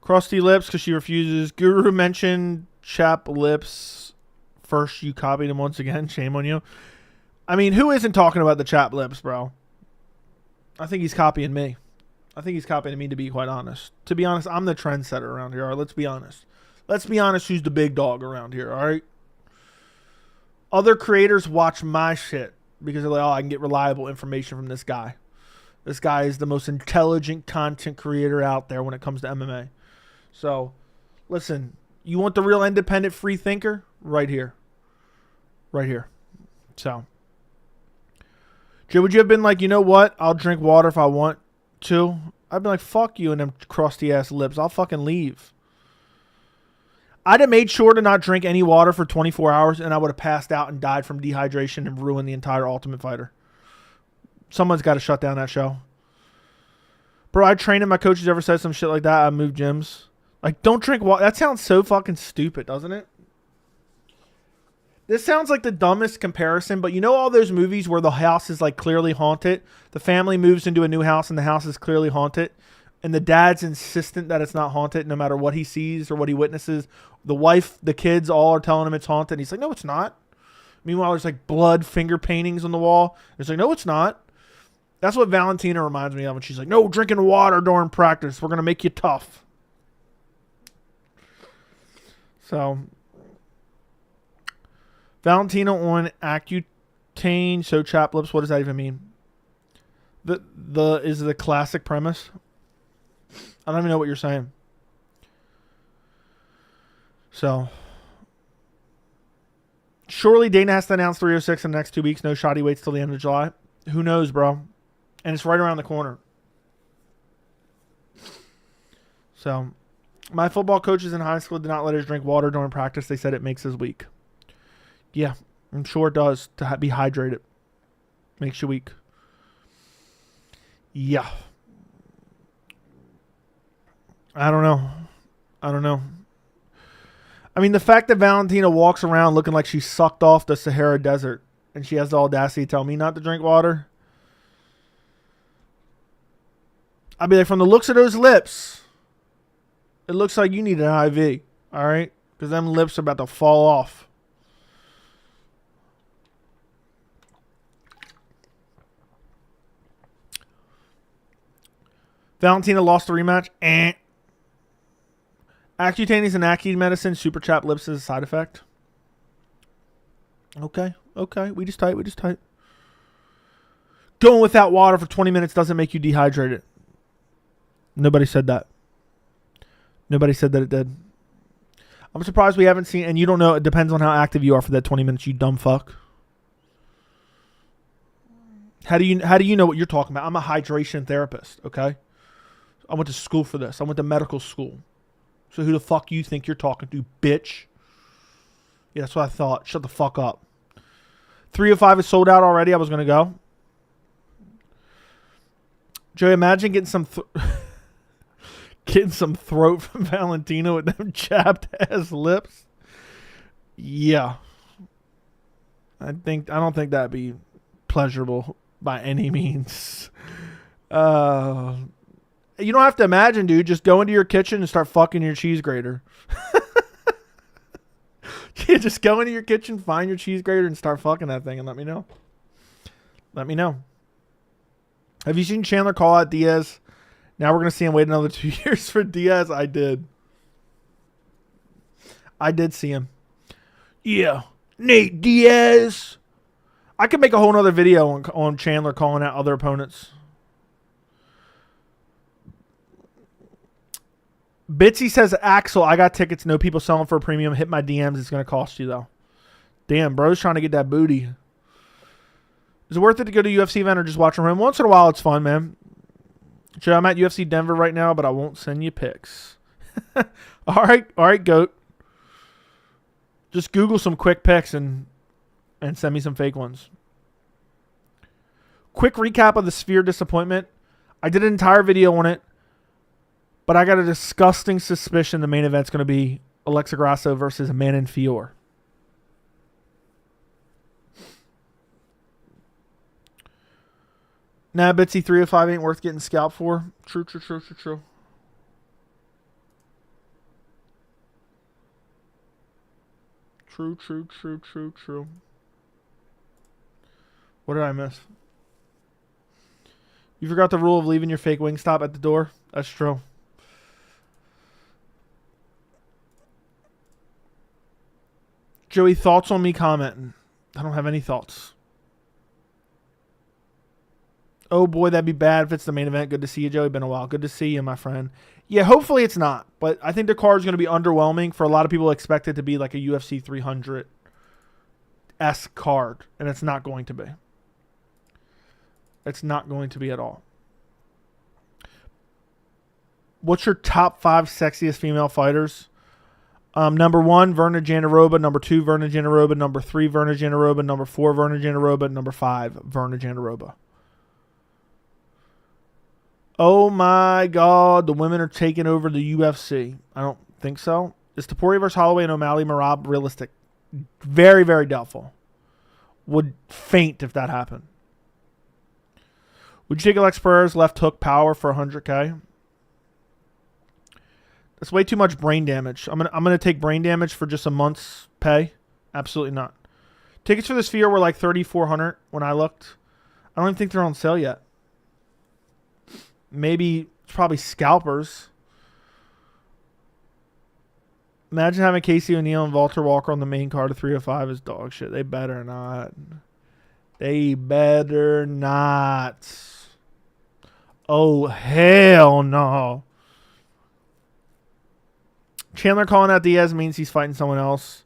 Crusty lips because she refuses. Guru mentioned chap lips. First, you copied him once again. Shame on you. I mean, who isn't talking about the chap lips, bro? I think he's copying me. I think he's copying me, to be quite honest. To be honest, I'm the trendsetter around here. All right, let's be honest. Let's be honest who's the big dog around here, all right? Other creators watch my shit because they're like, oh, I can get reliable information from this guy. This guy is the most intelligent content creator out there when it comes to MMA. So, listen, you want the real independent free thinker? Right here. Right here. So, Joe, would you have been like, you know what? I'll drink water if I want to. I'd be like, fuck you and them crusty ass lips. I'll fucking leave. I'd have made sure to not drink any water for 24 hours and I would have passed out and died from dehydration and ruined the entire Ultimate Fighter. Someone's got to shut down that show. Bro, I trained and my coaches ever said some shit like that. I moved gyms. Like, don't drink water. That sounds so fucking stupid, doesn't it? This sounds like the dumbest comparison, but you know all those movies where the house is like clearly haunted? The family moves into a new house and the house is clearly haunted. And the dad's insistent that it's not haunted no matter what he sees or what he witnesses. The wife, the kids all are telling him it's haunted. And he's like, no, it's not. Meanwhile, there's like blood finger paintings on the wall. It's like, no, it's not. That's what Valentina reminds me of when she's like, no drinking water during practice. We're going to make you tough. So, Valentina on Accutane, so chap lips. What does that even mean? Is the classic premise? I don't even know what you're saying. So, surely Dana has to announce 306 in the next 2 weeks. No shot. He waits till the end of July. Who knows, bro? And it's right around the corner. So, my football coaches in high school did not let us drink water during practice. They said it makes us weak. Yeah, I'm sure it does to be hydrated. Makes you weak. Yeah. I don't know. I mean, the fact that Valentina walks around looking like she sucked off the Sahara Desert and she has the audacity to tell me not to drink water. I'd be like, from the looks of those lips, it looks like you need an IV. All right? Because them lips are about to fall off. Valentina lost the rematch. Accutane is an Accutane medicine. Super chapped lips is a side effect. Okay. We just tight. Going without water for 20 minutes doesn't make you dehydrated. Nobody said that. Nobody said that it did. I'm surprised we haven't seen, and you don't know, it depends on how active you are for that 20 minutes, you dumb fuck. How do you know what you're talking about? I'm a hydration therapist, okay? I went to school for this. I went to medical school. So who the fuck you think you're talking to, bitch? Yeah, that's what I thought. Shut the fuck up. 305 is sold out already. I was going to go. Joey, imagine getting some throat from Valentina with them chapped ass lips. Yeah. I don't think that'd be pleasurable by any means. You don't have to imagine, dude. Just go into your kitchen and start fucking your cheese grater. Yeah, just go into your kitchen, find your cheese grater, and start fucking that thing and let me know. Let me know. Have you seen Chandler call out Diaz? Now we're going to see him wait another 2 years for Diaz. I did. I did see him. Yeah. Nate Diaz. I could make a whole nother video on Chandler calling out other opponents. Bitsy says, Axel, I got tickets. No people selling for a premium. Hit my DMs. It's going to cost you, though. Damn, bro's trying to get that booty. Is it worth it to go to a UFC event or just watch from home? Once in a while, it's fun, man. Joe, I'm at UFC Denver right now, but I won't send you pics. All right, GOAT. Just Google some quick pics and send me some fake ones. Quick recap of the Sphere disappointment. I did an entire video on it, but I got a disgusting suspicion the main event's going to be Alexa Grasso versus Manon Fior. Nah, Bitsy 305 ain't worth getting scalped for. True. True. What did I miss? You forgot the rule of leaving your fake Wingstop at the door? That's true. Joey, thoughts on me commenting? I don't have any thoughts. Oh boy, that'd be bad if it's the main event. Good to see you, Joey. Been a while. Good to see you, my friend. Yeah, hopefully it's not. But I think the card is going to be underwhelming. For a lot of people, expect it to be like a UFC 300-esque card. And it's not going to be. It's not going to be at all. What's your top 5 sexiest female fighters? Number 1, Verna Jandiroba. Number 2, Verna Jandiroba. Number 3, Verna Jandiroba. Number 4, Verna Jandiroba. Number 5, Verna Jandiroba. Oh my God, the women are taking over the UFC. I don't think so. Is Topuria versus Holloway and O'Malley Merab realistic? Very, very doubtful. Would faint if that happened. Would you take Alex Pereira's left hook power for 100K? That's way too much brain damage. I'm gonna take brain damage for just a month's pay. Absolutely not. Tickets for the Sphere were like $3,400 when I looked. I don't even think they're on sale yet. Maybe it's probably scalpers. Imagine having Casey O'Neill and Walter Walker on the main card of 305 is dog shit. They better not. They better not. Oh, hell no. Chandler calling out Diaz means he's fighting someone else.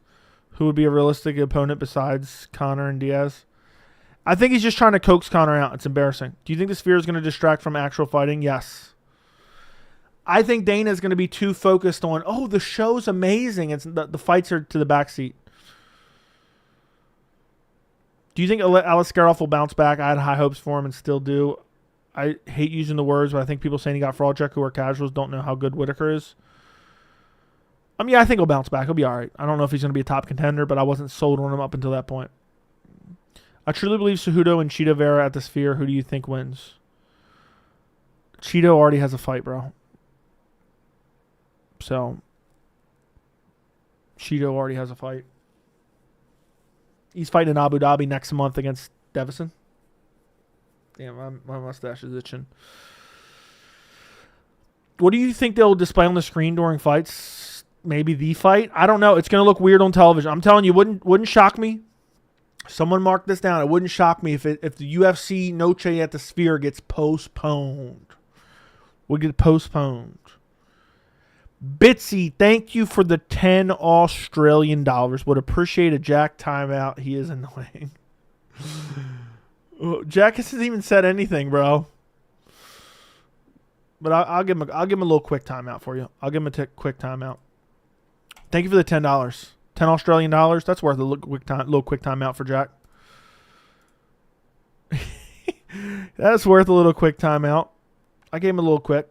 Who would be a realistic opponent besides Conor and Diaz? I think he's just trying to coax Conor out. It's embarrassing. Do you think the Sphere is going to distract from actual fighting? Yes. I think Dana is going to be too focused on, oh, the show's amazing. It's the fights are to the backseat. Do you think Alex Scaroff will bounce back? I had high hopes for him and still do. I hate using the words, but I think people saying he got fraud check who are casuals don't know how good Whitaker is. Yeah, I think he'll bounce back. He'll be all right. I don't know if he's going to be a top contender, but I wasn't sold on him up until that point. I truly believe Cejudo and Cheeto Vera at the Sphere. Who do you think wins? Cheeto already has a fight, bro. So, Cheeto already has a fight. He's fighting in Abu Dhabi next month against Devison. Damn, my mustache is itching. What do you think they'll display on the screen during fights? Maybe the fight? I don't know. It's going to look weird on television. I'm telling you, wouldn't shock me. Someone mark this down. It wouldn't shock me if the UFC Noche at the Sphere gets postponed. Would get postponed. Bitsy, thank you for the $10 Australian. Would appreciate a Jack timeout. He is annoying. Jack hasn't even said anything, bro. But I'll give him a little quick timeout for you. I'll give him a quick timeout. Thank you for the $10. $10 Australian. That's worth a little quick timeout for Jack. That's worth a little quick timeout. I gave him a little quick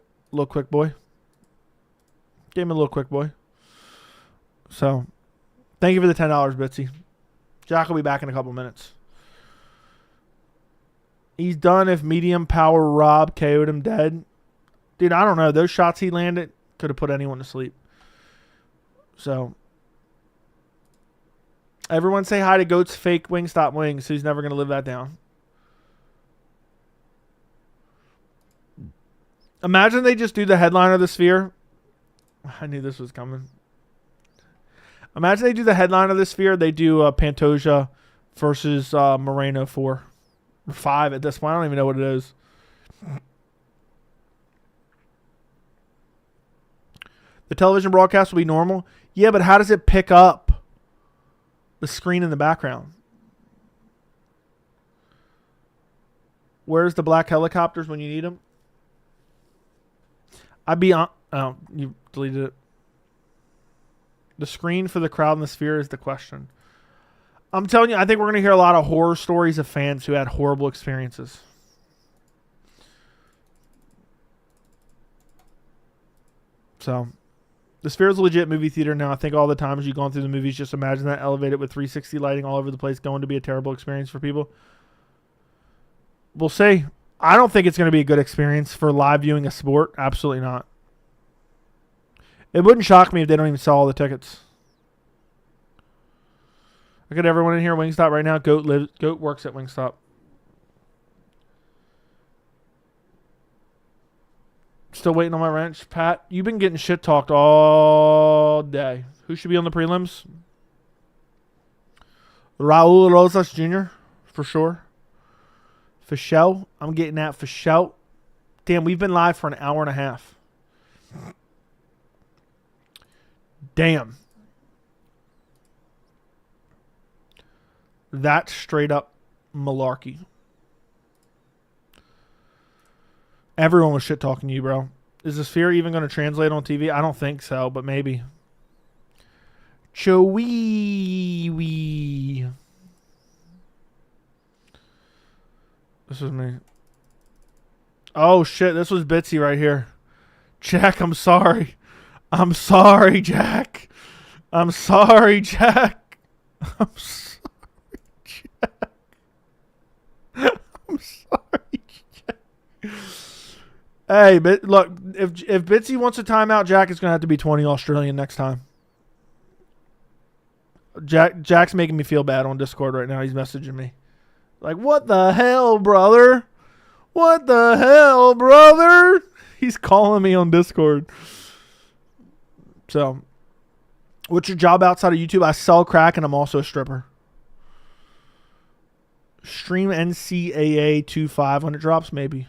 boy. Gave him a little quick boy. So, thank you for the $10, Bitsy. Jack will be back in a couple minutes. He's done if medium power Rob KO'd him dead. Dude, I don't know. Those shots he landed could have put anyone to sleep. So, everyone say hi to Goat's fake Wingstop wings. So he's never going to live that down. Imagine they just do the headline of the Sphere. I knew this was coming. Imagine they do the headline of the Sphere. They do Pantoja versus Moreno 4 or 5 at this point. I don't even know what it is. The television broadcast will be normal. Yeah, but how does it pick up the screen in the background? Where's the black helicopters when you need them? I'd be on. Oh, you deleted it. The screen for the crowd in the Sphere is the question. I'm telling you, I think we're going to hear a lot of horror stories of fans who had horrible experiences. So, the Sphere is a legit movie theater now. I think all the times you've gone through the movies, just imagine that elevated with 360 lighting all over the place going to be a terrible experience for people. We'll see. I don't think it's going to be a good experience for live viewing a sport. Absolutely not. It wouldn't shock me if they don't even sell all the tickets. Look at everyone in here at Wingstop right now. Goat works at Wingstop. Still waiting on my wrench. Pat, you've been getting shit talked all day. Who should be on the prelims? Raul Rosas Jr. for sure. For show. I'm getting that for show. Damn, we've been live for an hour and a half. Damn. That's straight up malarkey. Everyone was shit talking to you, bro. Is the Sphere even going to translate on TV? I don't think so, but maybe. Chowee. This was me. Oh, shit. This was Bitsy right here. Jack, I'm sorry. I'm sorry, Jack. I'm sorry, Jack. I'm sorry, Jack. I'm sorry, Jack. Hey, but look, if Bitsy wants a timeout, Jack is going to have to be 20 Australian next time. Jack's making me feel bad on Discord right now. He's messaging me. Like, what the hell, brother? What the hell, brother? He's calling me on Discord. So, what's your job outside of YouTube? I sell crack and I'm also a stripper. Stream NCAA 2.5 when it drops, maybe.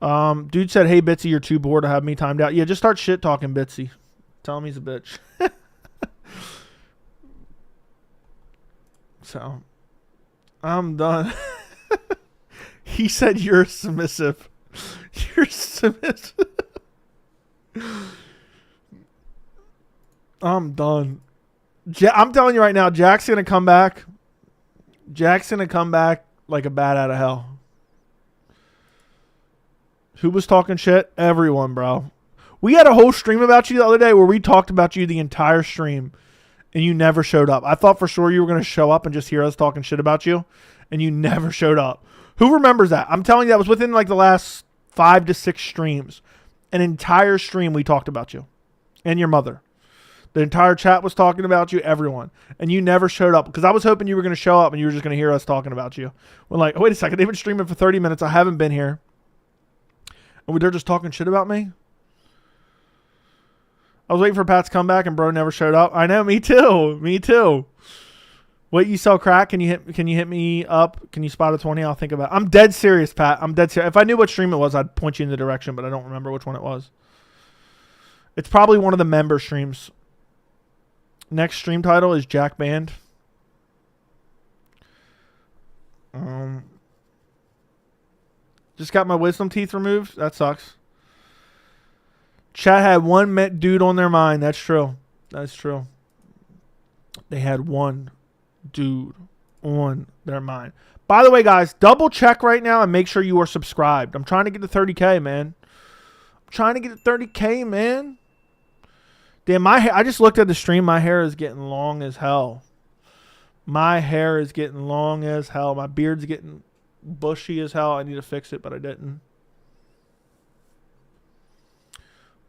Dude said, hey, Bitsy, you're too bored to have me timed out. Yeah, just start shit talking Bitsy. Tell him he's a bitch. So, I'm done. He said you're submissive. You're submissive. I'm done. I'm telling you right now, Jack's going to come back. Jack's going to come back like a bat out of hell. Who was talking shit? Everyone, bro. We had a whole stream about you the other day where we talked about you the entire stream. And you never showed up. I thought for sure you were going to show up and just hear us talking shit about you. And you never showed up. Who remembers that? I'm telling you, that was within like the last 5 to 6 streams. An entire stream we talked about you. And your mother. The entire chat was talking about you. Everyone. And you never showed up. Because I was hoping you were going to show up and you were just going to hear us talking about you. We're like, wait a second. They've been streaming for 30 minutes. I haven't been here. And they're just talking shit about me? I was waiting for Pat's comeback and bro never showed up. I know, me too. Me too. Wait, you sell crack? Can you hit me up? Can you spot a 20? I'll think about it. I'm dead serious, Pat. I'm dead serious. If I knew what stream it was, I'd point you in the direction, but I don't remember which one it was. It's probably one of the member streams. Next stream title is Jack Band. Just got my wisdom teeth removed. That sucks. Chat had one dude on their mind. That's true. That's true. They had one dude on their mind. By the way, guys, double check right now and make sure you are subscribed. I'm trying to get to 30K, man. I'm trying to get to 30K, man. Damn, my hair. I just looked at the stream. My hair is getting long as hell. My hair is getting long as hell. My beard's getting bushy as hell. I need to fix it, but I didn't.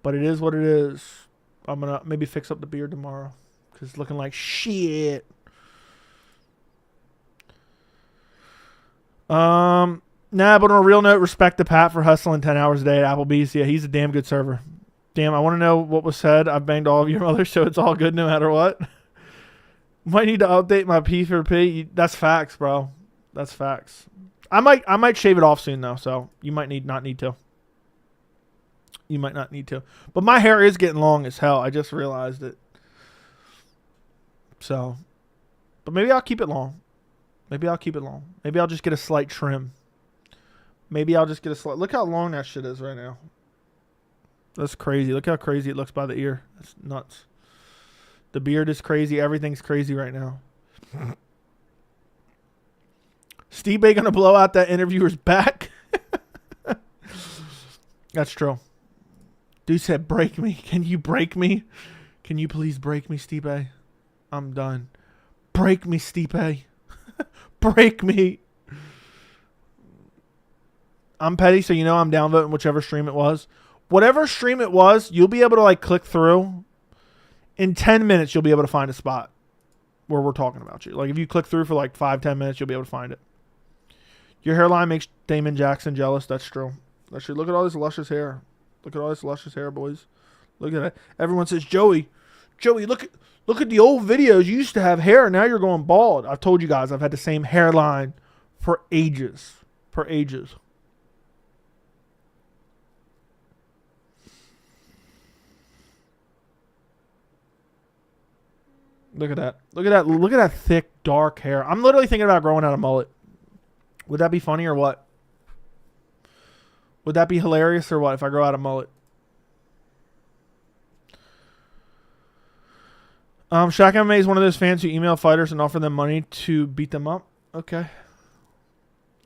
But it is what it is. I'm going to maybe fix up the beard tomorrow. Because it's looking like shit. Nah, but on a real note, respect to Pat for hustling 10 hours a day at Applebee's. Yeah, he's a damn good server. Damn, I want to know what was said. I've banged all of your mothers, so it's all good no matter what. Might need to update my P4P. That's facts, bro. That's facts. I might shave it off soon though, so you might not need to. You might not need to. But my hair is getting long as hell. I just realized it. So, but maybe I'll keep it long. Maybe I'll keep it long. Maybe I'll just get a slight trim. Maybe I'll just get a slight. Look how long that shit is right now. That's crazy. Look how crazy it looks by the ear. That's nuts. The beard is crazy. Everything's crazy right now. Steve Bay gonna blow out that interviewer's back. That's true. Dude said, break me. Can you break me? Can you please break me, Stipe? I'm done. Break me, Stipe. Break me. I'm petty, so you know I'm downvoting whichever stream it was. Whatever stream it was, you'll be able to like click through. In 10 minutes, you'll be able to find a spot where we're talking about you. Like if you click through for like 5-10 minutes, you'll be able to find it. Your hairline makes Damon Jackson jealous. That's true. That's true. Look at all this luscious hair. Look at all this luscious hair, boys. Look at that. Everyone says, Joey, look at the old videos. You used to have hair. Now you're going bald. I've told you guys I've had the same hairline for ages. For ages. Look at that. Look at that. Look at that thick, dark hair. I'm literally thinking about growing out a mullet. Would that be funny or what? Would that be hilarious or what if I grow out a mullet? Shaq MMA is one of those fans who email fighters and offer them money to beat them up. Okay.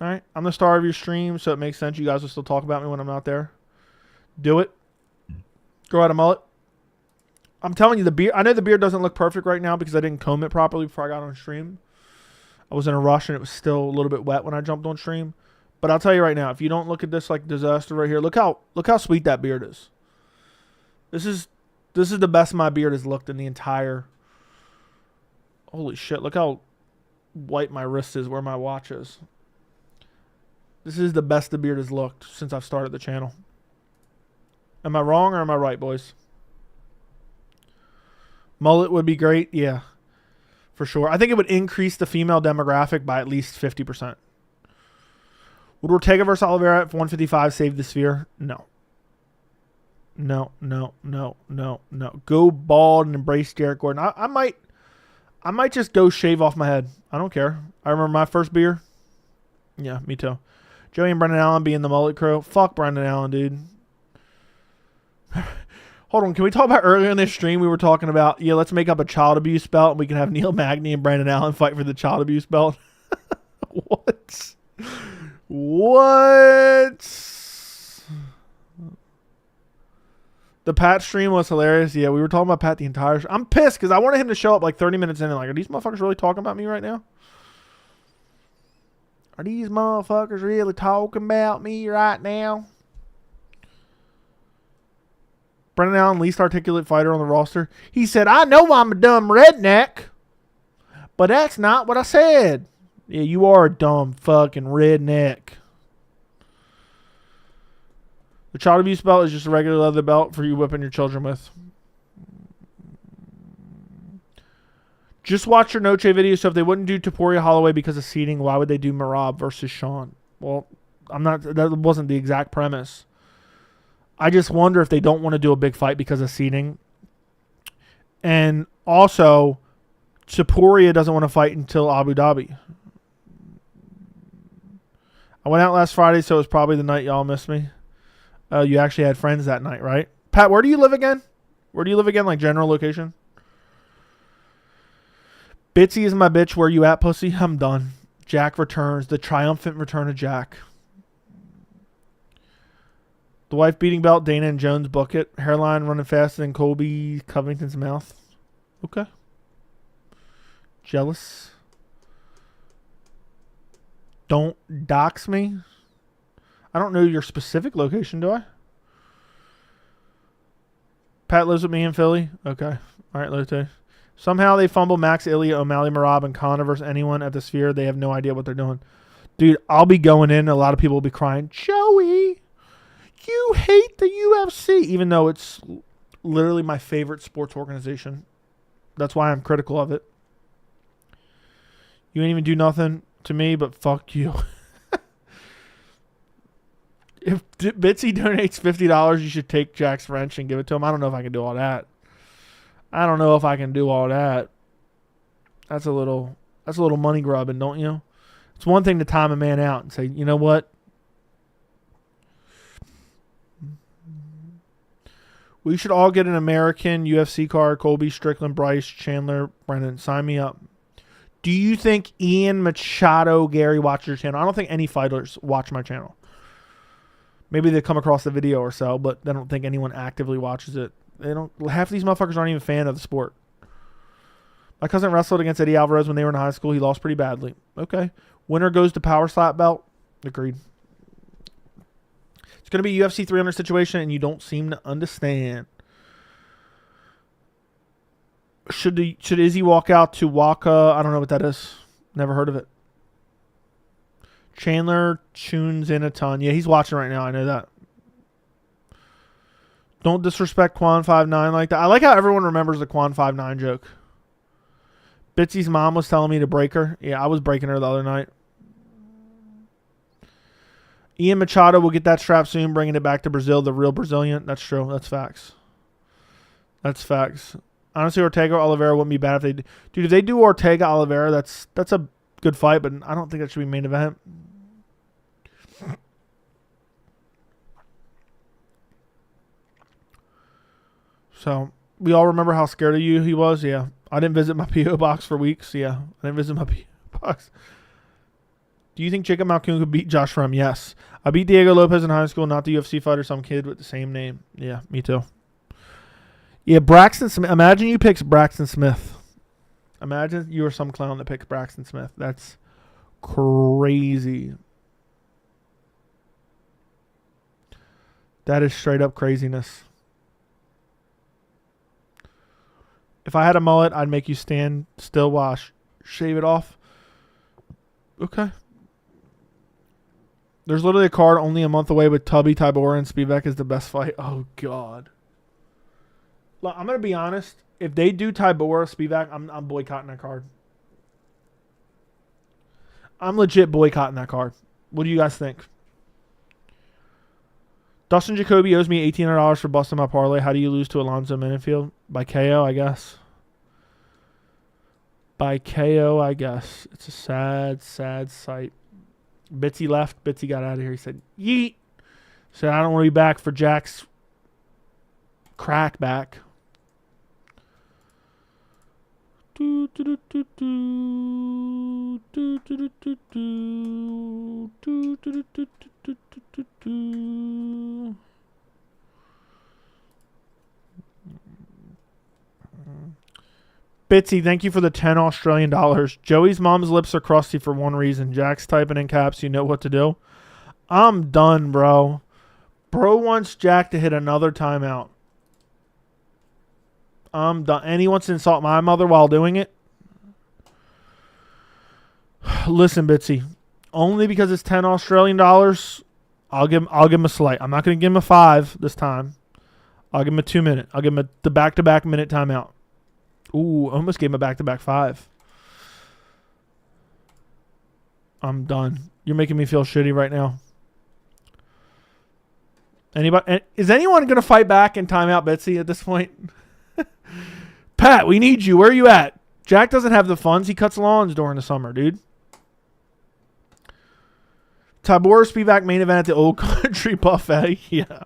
All right. I'm the star of your stream, so it makes sense you guys will still talk about me when I'm not there. Do it. Grow out a mullet. I'm telling you, the beard. I know the beard doesn't look perfect right now because I didn't comb it properly before I got on stream. I was in a rush and it was still a little bit wet when I jumped on stream. But I'll tell you right now, if you don't look at this like disaster right here, look how sweet that beard is. This is the best my beard has looked in the entire. Holy shit! Look how white my wrist is where my watch is. This is the best the beard has looked since I've started the channel. Am I wrong or am I right, boys? Mullet would be great. Yeah, for sure. I think it would increase the female demographic by at least 50%. Would Ortega versus Oliveira at 155 save the sphere? No. No. Go bald and embrace Derek Gordon. I might just go shave off my head. I don't care. I remember my first beer. Yeah, me too. Joey and Brendan Allen being the mullet crew. Fuck Brendan Allen, dude. Hold on, can we talk about earlier in this stream we were talking about, yeah, let's make up a child abuse belt and we can have Neil Magny and Brandon Allen fight for the child abuse belt? What? The Pat stream was hilarious. Yeah, we were talking about Pat the entire stream. I'm pissed because I wanted him to show up like 30 minutes in and like, are these motherfuckers really talking about me right now? Are these motherfuckers really talking about me right now? Brendan Allen, least articulate fighter on the roster. He said, I know I'm a dumb redneck, but that's not what I said. Yeah, you are a dumb fucking redneck. The child abuse belt is just a regular leather belt for you whipping your children with. Just watch your Noche video. So if they wouldn't do Topuria Holloway because of seeding, why would they do Merab versus Sean? Well, that wasn't the exact premise. I just wonder if they don't want to do a big fight because of seeding. And also, Topuria doesn't want to fight until Abu Dhabi. I went out last Friday, so it was probably the night y'all missed me. You actually had friends that night, right? Pat, where do you live again? Where do you live again? Like general location? Bitsy is my bitch. Where you at, pussy? I'm done. Jack returns. The triumphant return of Jack. The wife beating belt, Dana and Jones book it. Hairline running faster than Colby Covington's mouth. Okay. Jealous. Don't dox me. I don't know your specific location, do I? Pat lives with me in Philly. Okay. All right, Lotte. Somehow they fumble Max, Ilia, O'Malley, Merab, and Connor versus anyone at the Sphere. They have no idea what they're doing. Dude, I'll be going in. A lot of people will be crying, Joey, you you hate the UFC? Even though it's literally my favorite sports organization. That's why I'm critical of it. You ain't even do nothing to me, but fuck you. If Bitsy donates $50, you should take Jack's wrench and give it to him. I don't know if I can do all that. That's a little money grubbing, don't you? It's one thing to time a man out and say, you know what? We should all get an American UFC card. Colby, Strickland, Bryce, Chandler, Brennan. Sign me up. Do you think Ian Machado, Gary watch your channel? I don't think any fighters watch my channel. Maybe they come across the video or so, but I don't think anyone actively watches it. Half of these motherfuckers aren't even a fan of the sport. My cousin wrestled against Eddie Alvarez when they were in high school. He lost pretty badly. Okay. Winner goes to power slap belt. Agreed. It's going to be a UFC 300 situation, and you don't seem to understand. Should Izzy walk out to Waka? I don't know what that is. Never heard of it. Chandler tunes in a ton. Yeah, he's watching right now. I know that. Don't disrespect Quan 5'9" like that. I like how everyone remembers the Quan 5'9" joke. Bitsy's mom was telling me to break her. Yeah, I was breaking her the other night. Ian Machado will get that strap soon, bringing it back to Brazil, the real Brazilian. That's true. That's facts. That's facts. Honestly, Ortega Oliveira wouldn't be bad if they did. Dude, if they do Ortega Oliveira, that's a good fight, but I don't think that should be main event. So, we all remember how scared of you he was? Yeah. I didn't visit my P.O. box for weeks. Yeah. I didn't visit my P.O. box. Do you think Jacob Malkoun could beat Josh Frum? Yes. I beat Diego Lopez in high school, not the UFC fighter, some kid with the same name. Yeah, me too. Yeah, Braxton Smith. Imagine you picked Braxton Smith. Imagine you were some clown that picked Braxton Smith. That's crazy. That is straight up craziness. If I had a mullet, I'd make you stand still while I shave it off. Okay. There's literally a card only a month away with Tubby, Tybura, and Spivak is the best fight. Oh, God. Look, I'm going to be honest. If they do Tybura, Spivak, I'm boycotting that card. I'm legit boycotting that card. What do you guys think? Dustin Jacoby owes me $1,800 for busting my parlay. How do you lose to Alonzo Menifield? By KO, I guess. By KO, I guess. It's a sad, sad sight. Bitsy left. Bitsy got out of here. He said, yeet. Said, I don't want to be back for Jack's crackback. Bitsy, thank you for the $10 Australian. Joey's mom's lips are crusty for one reason. Jack's typing in caps. You know what to do. I'm done, bro. Bro wants Jack to hit another timeout. I'm done. And he wants to insult my mother while doing it. Listen, Bitsy. Only because it's $10 Australian, I'll give him a slight. I'm not going to give him a 5 this time. I'll give him a 2 minute. I'll give him the back-to-back minute timeout. Ooh, almost gave him a back-to-back 5. I'm done. You're making me feel shitty right now. Is anyone going to fight back in timeout, Betsy, at this point? Pat, we need you. Where are you at? Jack doesn't have the funds. He cuts lawns during the summer, dude. Tybura Spivak main event at the Old Country Buffet. Yeah.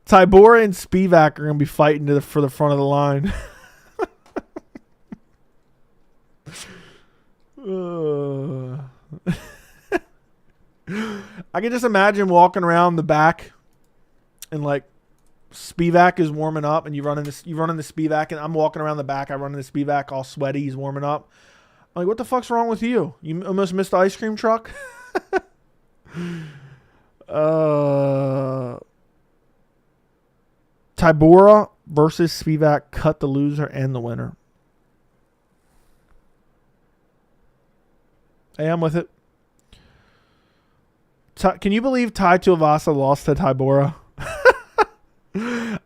Tybura and Spivak are going to be fighting for the front of the line. I can just imagine walking around the back and like Spivak is warming up and you run into Spivak and I'm walking around the back. I run into Spivak all sweaty. He's warming up. I'm like, what the fuck's wrong with you? You almost missed the ice cream truck. Tybura versus Spivak, cut the loser and the winner. Hey, I'm with it. Can you believe Tai Tuivasa lost to Tybura?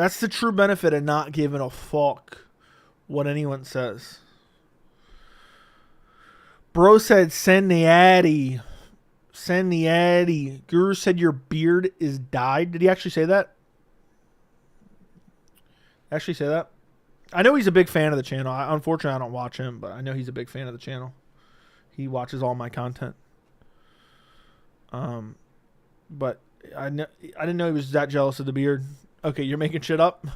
That's the true benefit of not giving a fuck what anyone says. Bro said, send the Addy. Send the Addy. Guru said your beard is dyed. Did he actually say that? Actually say that? I know he's a big fan of the channel. Unfortunately, I don't watch him, but I know he's a big fan of the channel. He watches all my content. But I didn't know he was that jealous of the beard. Okay, you're making shit up?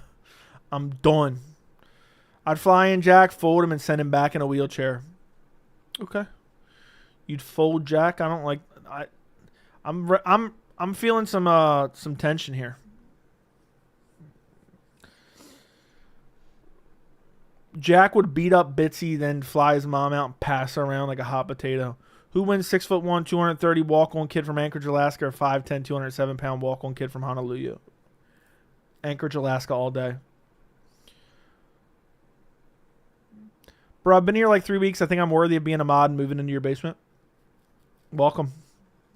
I'm done. I'd fly in Jack, fold him, and send him back in a wheelchair. Okay. You'd fold Jack? I don't like... I'm feeling some tension here. Jack would beat up Bitsy, then fly his mom out and pass her around like a hot potato. Who wins 6'1", 230 walk-on kid from Anchorage, Alaska, or 5'10", 207-pound walk-on kid from Honolulu? Anchorage, Alaska all day. Bro, I've been here like 3 weeks. I think I'm worthy of being a mod and moving into your basement. Welcome.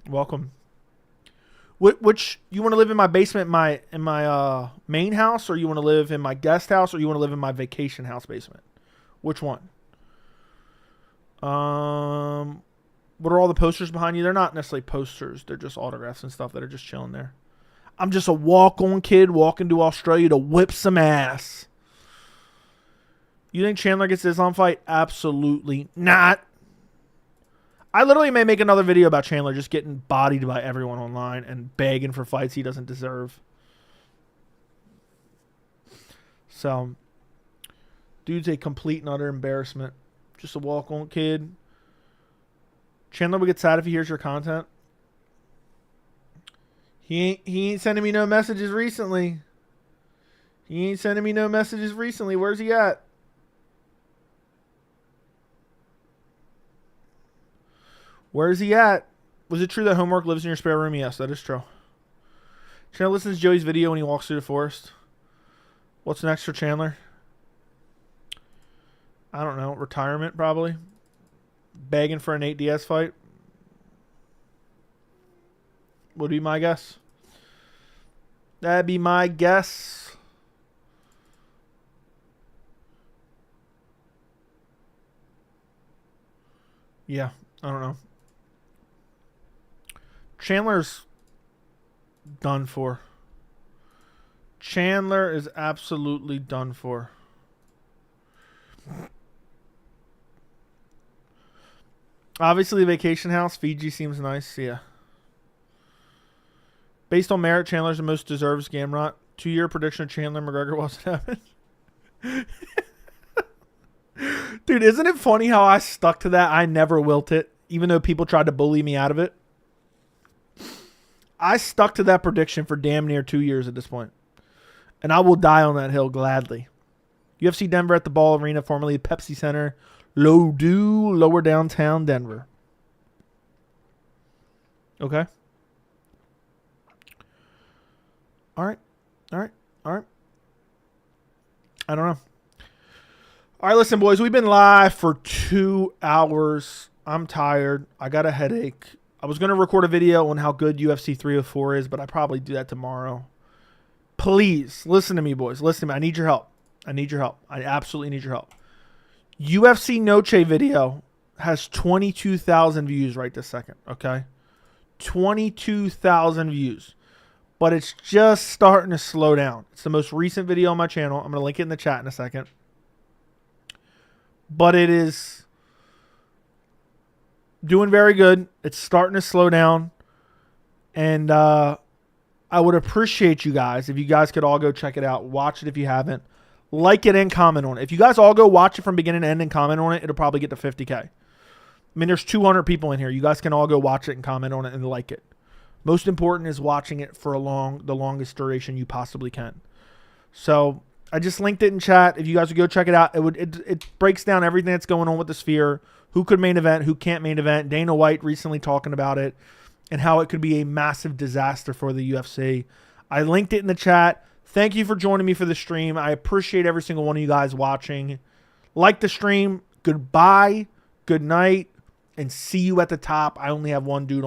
Welcome. Which you want to live in my basement in my main house, or you want to live in my guest house, or you want to live in my vacation house basement? Which one? What are all the posters behind you? They're not necessarily posters. They're just autographs and stuff that are just chilling there. I'm just a walk-on kid walking to Australia to whip some ass. You think Chandler gets the Islam fight? Absolutely not. I literally may make another video about Chandler just getting bodied by everyone online and begging for fights he doesn't deserve. So, dude's a complete and utter embarrassment. Just a walk-on kid. Chandler would get sad if he hears your content. He ain't sending me no messages recently. Where's he at? Where's he at? Was it true that homework lives in your spare room? Yes, that is true. Chandler listens to Joey's video when he walks through the forest. What's next for Chandler? I don't know. Retirement, probably. Begging for an Nate Diaz fight. Would be my guess. That'd be my guess. Yeah, I don't know. Chandler's done for. Chandler is absolutely done for. Obviously, vacation house. Fiji seems nice. Yeah. Based on merit, Chandler's the most deserved Gamrot. 2-year prediction of Chandler McGregor wasn't happening. Dude, isn't it funny how I stuck to that? I never wilt it, even though people tried to bully me out of it. I stuck to that prediction for damn near 2 years at this point. And I will die on that hill gladly. UFC Denver at the Ball Arena, formerly Pepsi Center. Lower downtown Denver. Okay. All right. I don't know. All right, listen, boys. We've been live for 2 hours. I'm tired. I got a headache. I was going to record a video on how good UFC 304 is, but I'll probably do that tomorrow. Please, listen to me, boys. Listen to me. I need your help. I absolutely need your help. UFC Noche video has 22,000 views right this second, okay? 22,000 views. But it's just starting to slow down. It's the most recent video on my channel. I'm going to link it in the chat in a second. But it is doing very good. It's starting to slow down. And I would appreciate you guys if you guys could all go check it out. Watch it if you haven't. Like it and comment on it. If you guys all go watch it from beginning to end and comment on it, it'll probably get to 50K. I mean, there's 200 people in here. You guys can all go watch it and comment on it and like it. Most important is watching it for the longest duration you possibly can. So I just linked it in chat. If you guys would go check it out, it breaks down everything that's going on with the Sphere, who could main event, who can't main event. Dana White recently talking about it and how it could be a massive disaster for the UFC. I linked it in the chat. Thank you for joining me for the stream. I appreciate every single one of you guys watching. Like the stream. Goodbye. Good night. And see you at the top. I only have one dude on my